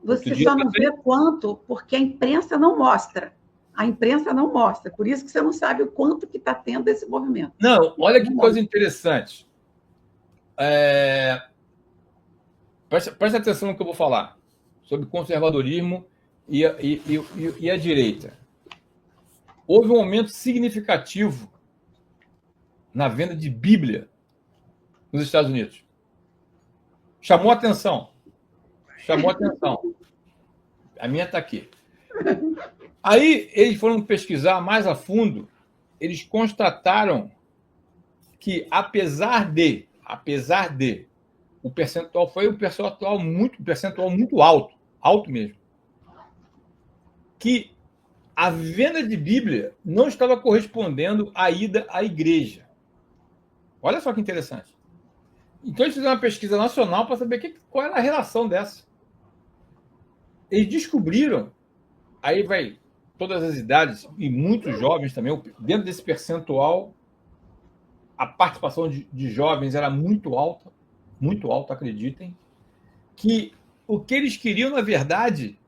Você só não vê quanto, porque a imprensa não mostra. A imprensa não mostra. Por isso que você não sabe o quanto que está tendo esse movimento. Não, olha que coisa interessante. Preste atenção no que eu vou falar sobre conservadorismo e a direita. Houve um aumento significativo na venda de Bíblia nos Estados Unidos. Chamou atenção. A minha está aqui. Aí eles foram pesquisar mais a fundo, eles constataram que, apesar de o percentual foi um percentual muito alto mesmo, que a venda de Bíblia não estava correspondendo à ida à igreja. Olha só que interessante. Então eles fizeram uma pesquisa nacional para saber qual era a relação dessa. Eles descobriram, aí vai todas as idades e muitos jovens também, dentro desse percentual, a participação de jovens era muito alta, acreditem, que o que eles queriam, na verdade,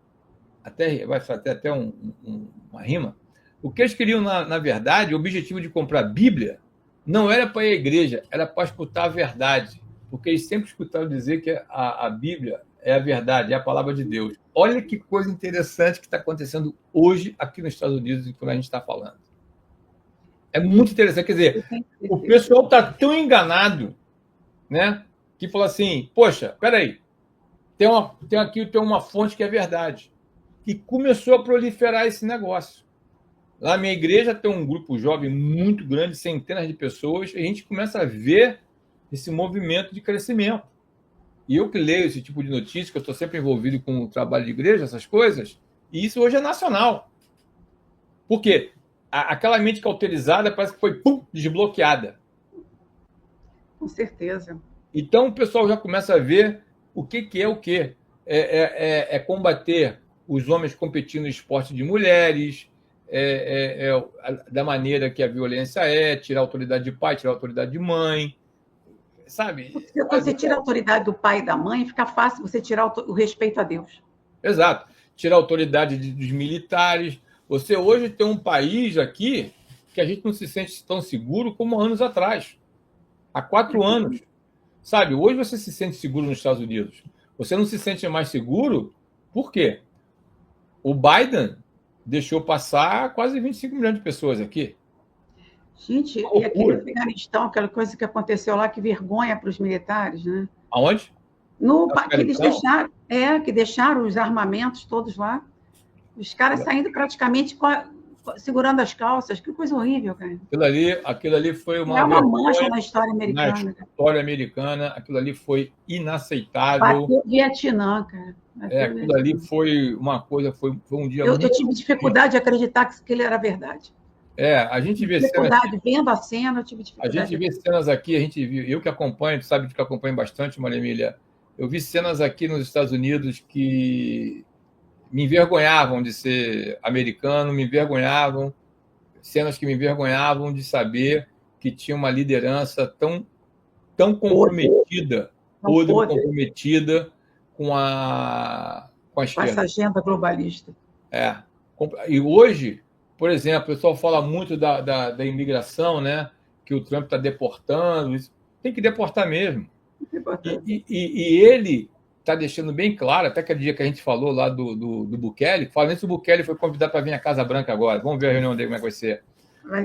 vai fazer até uma rima, o que eles queriam, na verdade, o objetivo de comprar Bíblia não era para ir à igreja, era para escutar a verdade, porque eles sempre escutaram dizer que a Bíblia é a verdade, é a palavra de Deus. Olha que coisa interessante que está acontecendo hoje aqui nos Estados Unidos, quando a gente está falando. É muito interessante. Quer dizer, o pessoal está tão enganado, né, que falou assim, poxa, peraí, tem uma fonte que é verdade. E começou a proliferar esse negócio. Lá na minha igreja tem um grupo jovem muito grande, centenas de pessoas, e a gente começa a ver esse movimento de crescimento. E eu que leio esse tipo de notícia, que eu estou sempre envolvido com o trabalho de igreja, essas coisas, e isso hoje é nacional. Por quê? Aquela mente cauterizada parece que foi desbloqueada. Com certeza. Então o pessoal já começa a ver o que é o quê. É combater os homens competindo em esporte de mulheres, da maneira que a violência tirar a autoridade de pai, tirar a autoridade de mãe, sabe? Quando você tira a autoridade do pai e da mãe, fica fácil você tirar o respeito a Deus. Exato. Tirar a autoridade dos militares. Você hoje tem um país aqui que a gente não se sente tão seguro como anos atrás. Há 4 anos. Sabe, hoje você se sente seguro nos Estados Unidos. Você não se sente mais seguro, por quê? O Biden deixou passar quase 25 milhões de pessoas aqui. Gente, e aquele Afeganistão, aquela coisa que aconteceu lá, que vergonha para os militares, né? Aonde? Que deixaram os armamentos todos lá. Os caras saindo praticamente segurando as calças. Que coisa horrível, cara. Aquilo ali foi uma mancha na história americana. Na história americana, aquilo ali foi inaceitável. Bateu o Vietnã, cara. Aquilo ali foi uma coisa, foi um dia muito... Eu tive dificuldade de acreditar que aquilo era verdade. A gente vê cenas... Vendo a cena, eu tive dificuldade. A gente vê cenas aqui, eu que acompanho, tu sabe que acompanho bastante, Maria Emília, eu vi cenas aqui nos Estados Unidos que me envergonhavam de ser americano, cenas que me envergonhavam de saber que tinha uma liderança tão comprometida, comprometida com a esquerda. Com essa agenda globalista. E hoje, por exemplo, o pessoal fala muito da imigração, né? Que o Trump está deportando. Tem que deportar mesmo. E ele está deixando bem claro, até aquele dia que a gente falou lá do Bukele, falando isso, o Bukele foi convidado para vir à Casa Branca agora. Vamos ver a reunião dele, como é que vai ser.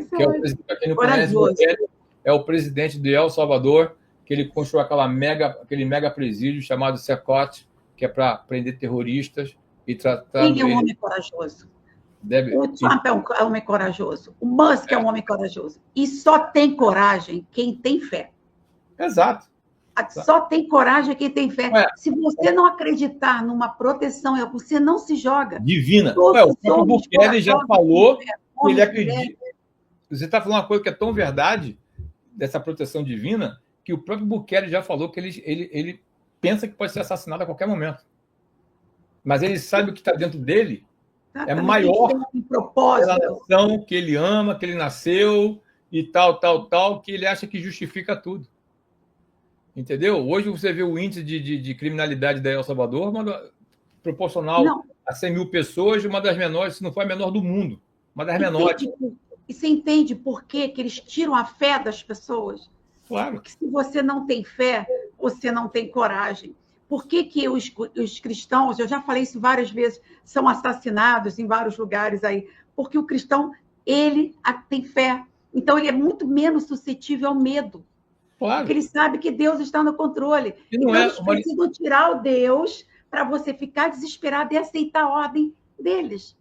Que é o presidente, para quem não conhece, Bukele é o presidente de El Salvador, que ele construiu aquele mega presídio chamado Secot, que é para prender terroristas e tratar... Quem é um homem corajoso? O Trump é um homem corajoso. O Musk é um homem corajoso. E só tem coragem quem tem fé. Exato. Só tem coragem quem tem fé. Se você não acreditar numa proteção, você não se joga. Divina. O próprio Bukele já falou que ele acredita. Você está falando uma coisa que é tão verdade, dessa proteção divina, que o próprio Bukele já falou que ele pensa que pode ser assassinado a qualquer momento. Mas ele sabe o que está dentro dele é maior pela nação que ele ama, que ele nasceu e tal, que ele acha que justifica tudo. Entendeu? Hoje você vê o índice de criminalidade da El Salvador proporcional a 100 mil pessoas, uma das menores, se não for a menor do mundo. Uma das menores. E você entende por que eles tiram a fé das pessoas? Claro. Porque se você não tem fé, você não tem coragem. Por que os cristãos, eu já falei isso várias vezes, são assassinados em vários lugares aí? Porque o cristão, ele tem fé. Então, ele é muito menos suscetível ao medo. Claro. Porque ele sabe que Deus está no controle. Então, eles precisam tirar o Deus para você ficar desesperado e aceitar a ordem deles.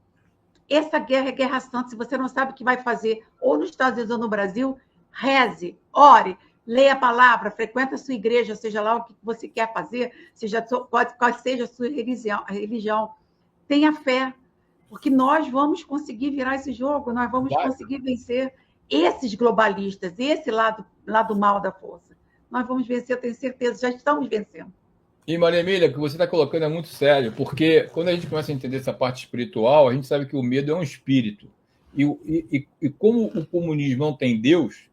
Essa guerra é guerra santa. Se você não sabe o que vai fazer, ou nos Estados Unidos ou no Brasil, reze, ore, leia a palavra, frequenta a sua igreja, seja lá o que você quer fazer, qual seja a sua religião. Tenha fé, porque nós vamos conseguir virar esse jogo, nós vamos conseguir vencer esses globalistas, esse lado mal da força. Nós vamos vencer, eu tenho certeza, já estamos vencendo. E, Maria Emília, o que você está colocando é muito sério, porque quando a gente começa a entender essa parte espiritual, a gente sabe que o medo é um espírito. E como o comunismo não tem Deus,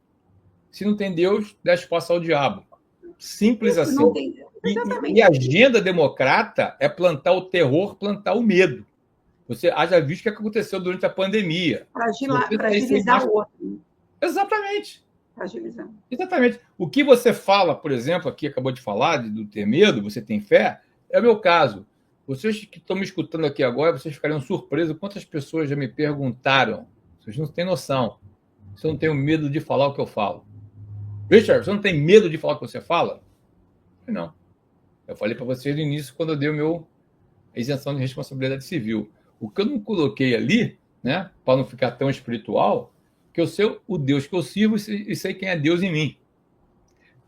se não tem Deus, deixa passar o diabo. Simples assim. E a agenda democrata é plantar o terror, plantar o medo. Você haja visto o que aconteceu durante a pandemia. Fragilizar o outro. Exatamente. Fragilizando. Exatamente. O que você fala, por exemplo, aqui acabou de falar, do ter medo, você tem fé, é o meu caso. Vocês que estão me escutando aqui agora, vocês ficariam surpresos quantas pessoas já me perguntaram. Vocês não têm noção. Se eu não tenho medo de falar o que eu falo. Richard, você não tem medo de falar o que você fala? Não. Eu falei para vocês no início, quando eu dei a isenção de responsabilidade civil. O que eu não coloquei ali né? Para não ficar tão espiritual, que eu sei o Deus que eu sirvo e sei quem é Deus em mim.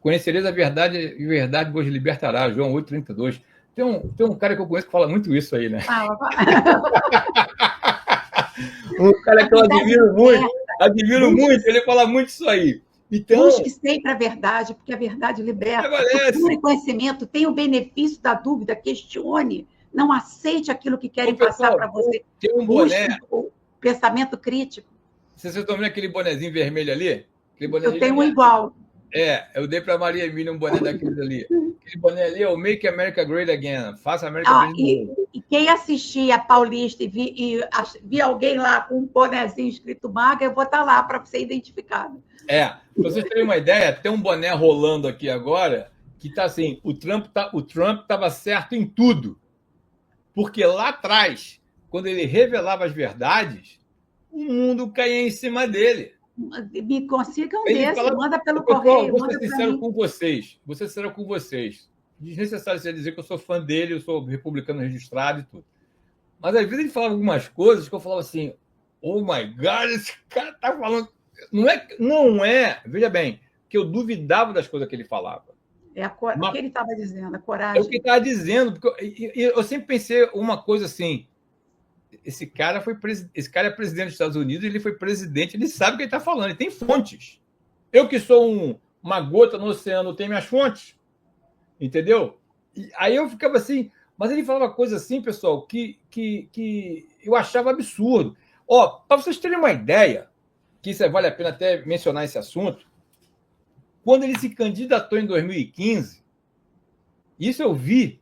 Conhecereis a verdade e a verdade vos libertará. João 8,32. Tem um cara que eu conheço que fala muito isso aí, né? Um cara que eu admiro muito, ele fala muito isso aí. Então, busque sempre a verdade, porque a verdade liberta. Procure conhecimento, tenha o benefício da dúvida, questione, não aceite aquilo que querem passar para você. Tem um boné. Busque o pensamento crítico. Vocês estão vendo aquele bonezinho vermelho ali? Eu tenho um igual. Eu dei para a Maria Emília um boné daqueles ali. Aquele boné ali é o Make America Great Again. Faça a América Great Again. E quem assistir a Paulista e vi alguém lá com um bonezinho escrito MAGA, eu vou estar lá para ser identificado. Para vocês terem uma ideia, tem um boné rolando aqui agora que está assim, o Trump estava certo em tudo. Porque lá atrás, quando ele revelava as verdades, o mundo caía em cima dele. Me consiga um desses, manda pelo correio. Vou ser sincero com vocês. Desnecessário você dizer que eu sou fã dele, eu sou republicano registrado e tudo. Mas às vezes ele falava algumas coisas que eu falava assim, oh my God, esse cara tá falando... Não é, veja bem, que eu duvidava das coisas que ele falava. O que ele estava dizendo, a coragem. É o que ele estava dizendo, porque eu sempre pensei uma coisa assim, esse cara é presidente dos Estados Unidos, ele foi presidente, ele sabe o que ele está falando, ele tem fontes. Eu que sou uma gota no oceano, tenho minhas fontes, entendeu? E aí eu ficava assim, mas ele falava coisa assim, pessoal, que eu achava absurdo. Para vocês terem uma ideia, que isso vale a pena até mencionar esse assunto, quando ele se candidatou em 2015, isso eu vi,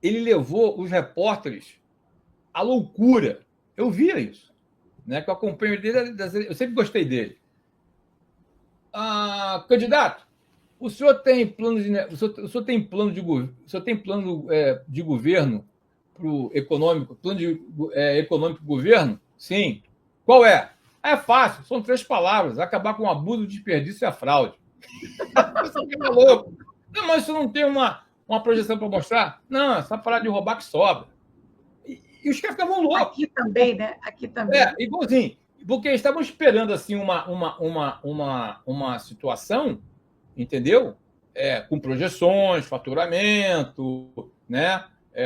ele levou os repórteres à loucura. Eu via isso, né? Que eu acompanho dele, eu sempre gostei dele. Candidato, o senhor tem plano de governo pro econômico, econômico do governo? Sim. Qual é? É fácil, são 3 palavras: acabar com o abuso, o desperdício e a fraude. Você fica louco. Não, mas isso não tem uma projeção para mostrar? Não, essa parada de roubar que sobra. E os caras ficavam loucos. Aqui também, né? Aqui também. Igualzinho. Porque eles estavam esperando assim, uma situação, entendeu? Com projeções, faturamento, né?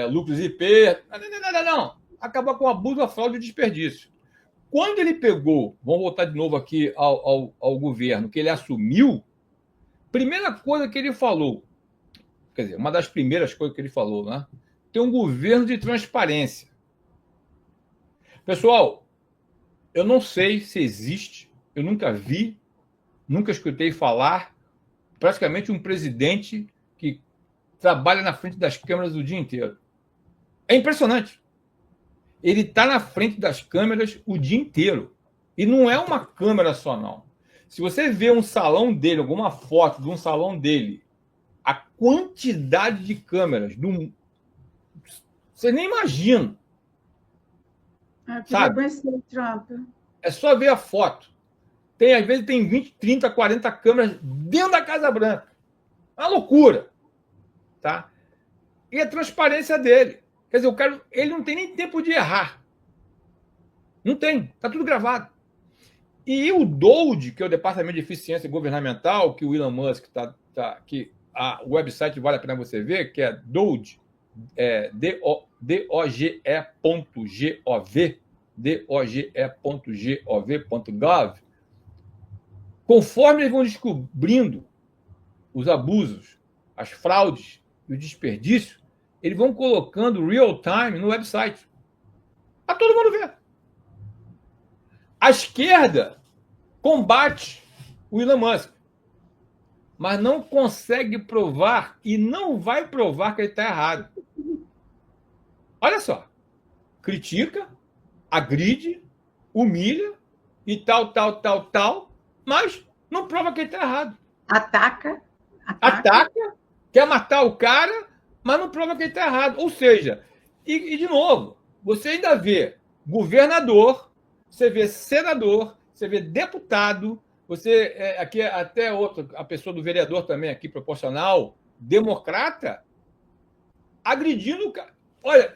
Lucros e perdas. Não. Acabar com o abuso, a fraude e o desperdício. Quando ele pegou, vamos voltar de novo aqui ao governo, que ele assumiu, primeira coisa que ele falou, quer dizer, uma das primeiras coisas que ele falou, né? Tem um governo de transparência. Pessoal, eu não sei se existe, eu nunca vi, nunca escutei falar, praticamente um presidente que trabalha na frente das câmeras o dia inteiro. É impressionante. Ele está na frente das câmeras o dia inteiro. E não é uma câmera só, não. Se você vê um salão dele, alguma foto de um salão dele, a quantidade de câmeras, você nem imagina. Sabe? Trump. É só ver a foto. Às vezes tem 20, 30, 40 câmeras dentro da Casa Branca. É uma loucura. Tá? E a transparência dele. Quer dizer, o cara, ele não tem nem tempo de errar. Não tem. Está tudo gravado. E o DOGE, que é o Departamento de Eficiência Governamental, que o Elon Musk que o website vale a pena você ver, que é DOGE, doge.gov, conforme eles vão descobrindo os abusos, as fraudes e o desperdício, eles vão colocando real time no website. Para todo mundo ver. A esquerda combate o Elon Musk, mas não consegue provar e não vai provar que ele está errado. Olha só. Critica, agride, humilha e tal, mas não prova que ele está errado. Ataca, quer matar o cara, mas não prova que ele está errado. Ou seja, e de novo, você ainda vê governador, você vê senador, você vê deputado, você aqui até a pessoa do vereador também aqui proporcional, democrata, agredindo o cara. Olha,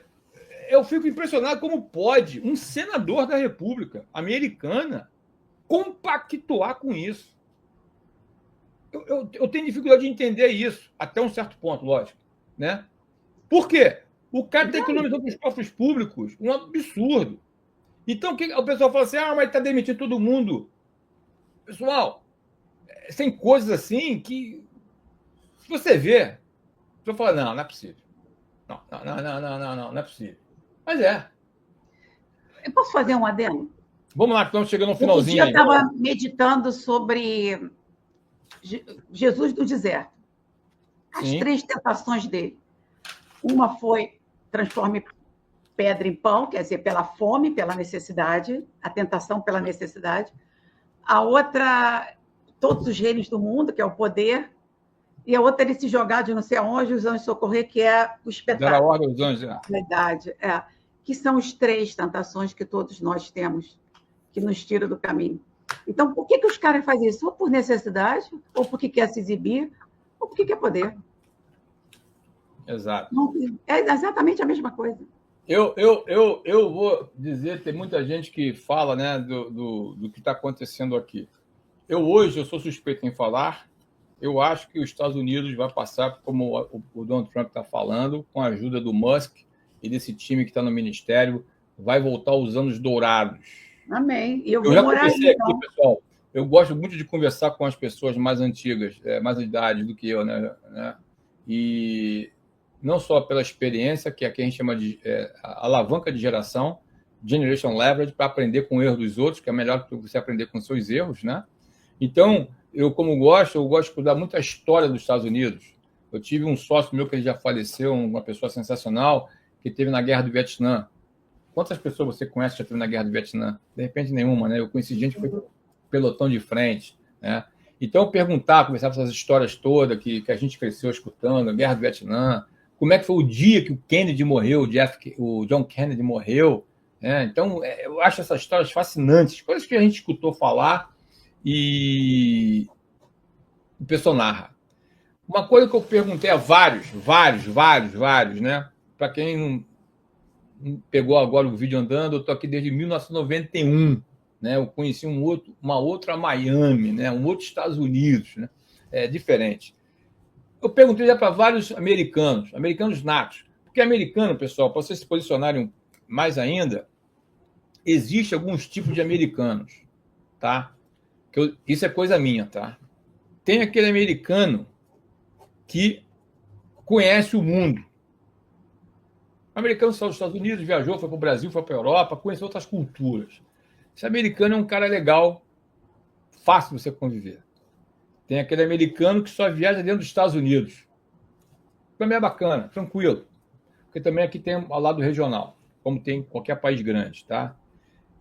eu fico impressionado como pode um senador da República americana compactuar com isso. Eu tenho dificuldade de entender isso, até um certo ponto, lógico. Né? Por quê? O cara está economizando para os cofres públicos um absurdo. Então, o pessoal fala assim, mas está demitindo todo mundo. Pessoal, tem coisas assim que, se você vê, você fala, não é possível. Não é possível. Mas é. Eu posso fazer um adendo? Vamos lá, estamos chegando no finalzinho. Eu estava meditando sobre Jesus do deserto. As 3 tentações dele. Uma foi transforme pedra em pão, quer dizer, pela fome, pela necessidade, a tentação pela necessidade. A outra, todos os reinos do mundo, que é o poder. E a outra, ele se jogar de não sei aonde, os anjos socorrer, que é o espetáculo. Dar a ordem aos anjos. Verdade, que são as 3 tentações que todos nós temos, que nos tiram do caminho. Então, por que os caras fazem isso? Ou por necessidade, ou porque quer se exibir, ou porque quer poder. Exato. É exatamente a mesma coisa. Eu vou dizer, tem muita gente que fala, né, do que está acontecendo aqui. Hoje, eu sou suspeito em falar, eu acho que os Estados Unidos vai passar, como o Donald Trump está falando, com a ajuda do Musk e desse time que está no ministério, vai voltar aos anos dourados. Amém. E eu já morar conversei aí, aqui, então. pessoal. Eu gosto muito de conversar com as pessoas mais antigas, mais de idade do que eu, né? E não só pela experiência, que aqui a gente chama de alavanca de geração, generation leverage, para aprender com o erro dos outros, que é melhor que você aprender com seus erros, né? Então, eu gosto de estudar muito a história dos Estados Unidos. Eu tive um sócio meu que ele já faleceu, uma pessoa sensacional, que teve na Guerra do Vietnã. Quantas pessoas você conhece que já teve na Guerra do Vietnã? De repente, nenhuma, né? Eu conheci gente que foi pelotão de frente, né? Então, conversar essas histórias todas que a gente cresceu escutando, a Guerra do Vietnã, como é que foi o dia que o Kennedy morreu, o John Kennedy morreu, né? Então, eu acho essas histórias fascinantes, coisas que a gente escutou falar e o pessoal narra. Uma coisa que eu perguntei a vários, né? Para quem não pegou agora o vídeo andando, eu estou aqui desde 1991, né? Eu conheci uma outra Miami, né? Um outro Estados Unidos, né? É diferente. Eu perguntei já para vários americanos natos, porque americano, pessoal, para vocês se posicionarem mais ainda, existe alguns tipos de americanos, tá? Isso é coisa minha, tá? Tem aquele americano que conhece o mundo. O americano saiu dos Estados Unidos, viajou, foi para o Brasil, foi para a Europa, conheceu outras culturas. Esse americano é um cara legal, fácil de você conviver. Tem aquele americano que só viaja dentro dos Estados Unidos. Também é bacana, tranquilo. Porque também aqui tem o lado regional, como tem em qualquer país grande, tá?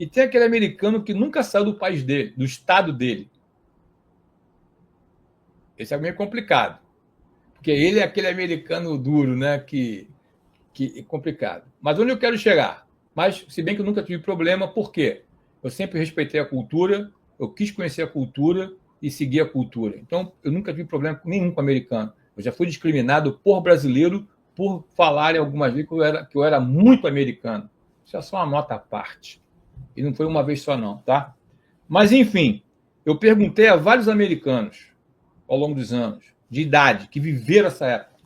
E tem aquele americano que nunca saiu do país dele, do estado dele. Esse é meio complicado. Porque ele é aquele americano duro, né? Que é complicado. Mas onde eu quero chegar? Mas, se bem que eu nunca tive problema, por quê? Eu sempre respeitei a cultura, eu quis conhecer a cultura e seguir a cultura. Então, eu nunca tive problema nenhum com o americano. Eu já fui discriminado por brasileiro por falarem algumas vezes que eu era muito americano. Isso é só uma nota à parte. E não foi uma vez só, não, tá? Mas, enfim, eu perguntei a vários americanos ao longo dos anos, de idade, que viveram essa época,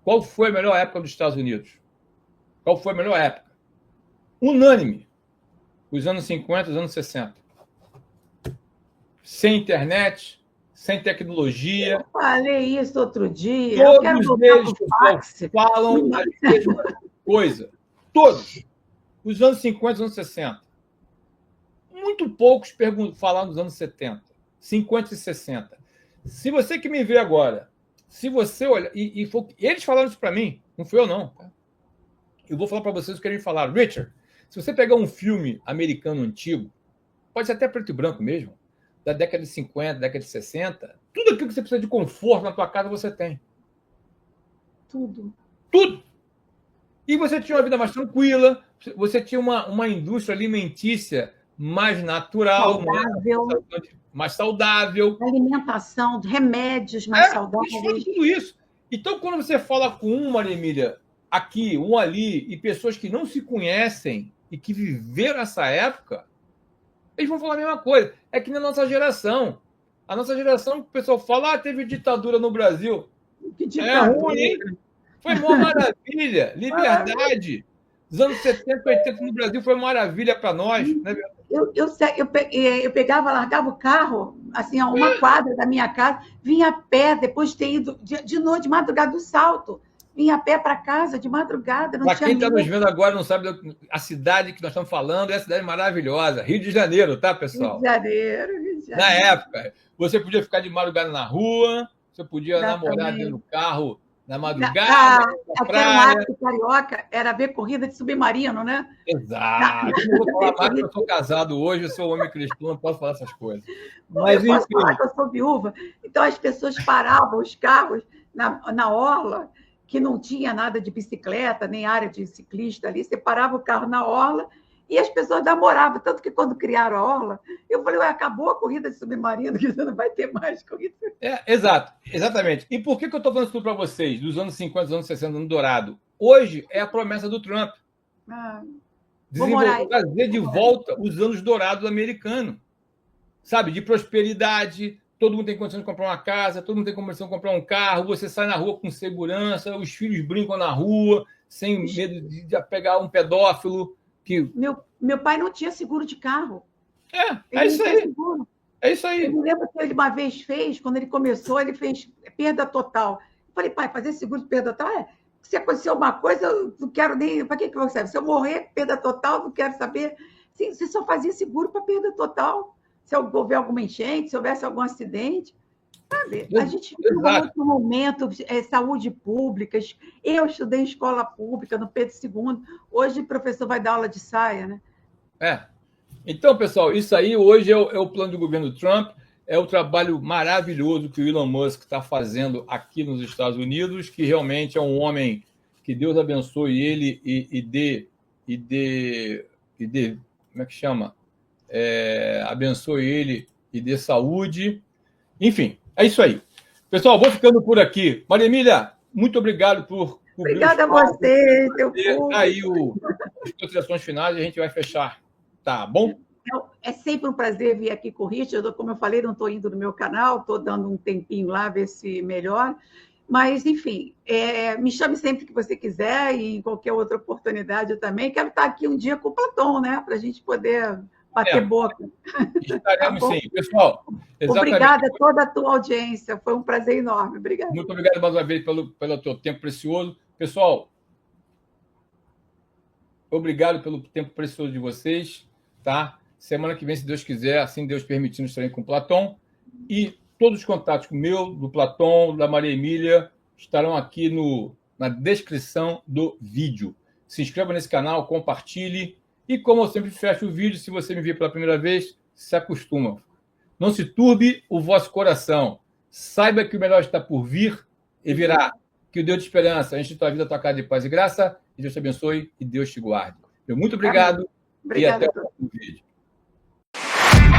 qual foi a melhor época dos Estados Unidos? Qual foi a melhor época? Unânime. Os anos 50, os anos 60. Sem internet, sem tecnologia. Eu falei isso outro dia. Todos eles falam a mesma coisa. Todos. Os anos 50, os anos 60. Muito poucos falaram dos anos 70, 50 e 60. Se você que me vê agora, se você olha... eles falaram isso para mim, não fui eu, não. Eu vou falar para vocês o que eles falaram. Richard, se você pegar um filme americano antigo, pode ser até preto e branco mesmo, da década de 50, década de 60, tudo aquilo que você precisa de conforto na tua casa, você tem. Tudo. Tudo. E você tinha uma vida mais tranquila, você tinha uma indústria alimentícia mais natural, mais saudável. Alimentação, remédios mais saudáveis. Tudo isso. Então, quando você fala com Maria Emília, aqui, um ali, e pessoas que não se conhecem e que viveram essa época, eles vão falar a mesma coisa. É que na nossa geração. A nossa geração, o pessoal fala, teve ditadura no Brasil. Que É ditadura. ruim, hein? Foi uma maravilha. Liberdade. Os anos 70, 80 no Brasil foi uma maravilha para nós. Né? Eu pegava, largava o carro, assim, a uma quadra da minha casa, vinha a pé, depois de ter ido de noite, de madrugada, do salto. Vinha a pé para casa de madrugada, não Para tinha quem está nos medo. vendo agora, não sabe a cidade que nós estamos falando, é a cidade maravilhosa. Rio de Janeiro, tá, Rio de pessoal? Janeiro, Rio de Na Janeiro. época, você podia ficar de madrugada na rua, você podia namorar dentro do Exatamente. carro na madrugada, na Até um praia. hábito carioca era ver corrida de submarino, né? Exato. Eu não vou falar mais porque eu sou casado hoje, eu sou homem cristão, não posso falar essas coisas. Mas, Eu posso falar enfim. que eu sou viúva. Então, as pessoas paravam os carros na orla, que não tinha nada de bicicleta, nem área de ciclista ali. Você parava o carro na orla e as pessoas namoravam. Tanto que, quando criaram a orla, eu falei, ué, acabou a corrida de submarino, que você não vai ter mais corrida. Exato, exatamente. E por que eu estou falando isso tudo para vocês, dos anos 50, dos anos 60, no Dourado? Hoje é a promessa do Trump. Trazer de volta os anos dourados americanos. Sabe, de prosperidade, todo mundo tem condição de comprar uma casa, todo mundo tem condição de comprar um carro, você sai na rua com segurança, os filhos brincam na rua, sem medo de pegar um pedófilo. Meu pai não tinha seguro de carro. É isso aí. É isso aí. Eu me lembro que ele uma vez fez, quando ele começou, ele fez perda total. Eu falei, pai, fazer seguro de perda total? Se acontecer uma coisa, eu não quero nem. Para que você serve? Se eu morrer, perda total, não quero saber. Sim, você só fazia seguro para perda total. Se houver alguma enchente, se houvesse algum acidente. Sabe? A gente vive um outro momento, saúde pública. Eu estudei em escola pública, no Pedro II. Hoje o professor vai dar aula de saia, né? Então, pessoal, isso aí hoje é o plano do governo Trump, é o trabalho maravilhoso que o Elon Musk está fazendo aqui nos Estados Unidos, que realmente é um homem que Deus abençoe ele e dê como é que chama? Abençoe ele e dê saúde. Enfim, é isso aí. Pessoal, vou ficando por aqui. Maria Emília, muito obrigado por... Obrigada a vocês. Aí as considerações finais e a gente vai fechar. Tá bom? É sempre um prazer vir aqui com o Richard. Como eu falei, não estou indo no meu canal, estou dando um tempinho lá, ver se melhora. Mas, enfim, me chame sempre que você quiser e em qualquer outra oportunidade eu também. Quero estar aqui um dia com o Platão, né? Para a gente poder bater boca. Estaremos sim. Pessoal, obrigada a toda a tua audiência. Foi um prazer enorme. Obrigada. Muito obrigado mais uma vez pelo teu tempo precioso. Pessoal, obrigado pelo tempo precioso de vocês. Tá? Semana que vem, se Deus quiser, assim Deus permitindo, estarei com o Platão. E todos os contatos meu, do Platão, da Maria Emília, estarão aqui na descrição do vídeo. Se inscreva nesse canal, compartilhe. E como eu sempre fecho o vídeo, se você me vir pela primeira vez, se acostuma. Não se turbe o vosso coração. Saiba que o melhor está por vir e virá. Que o Deus de esperança enche tua vida, tua casa de paz e graça. E Deus te abençoe e Deus te guarde. Muito obrigado. Obrigada. E até o próximo vídeo.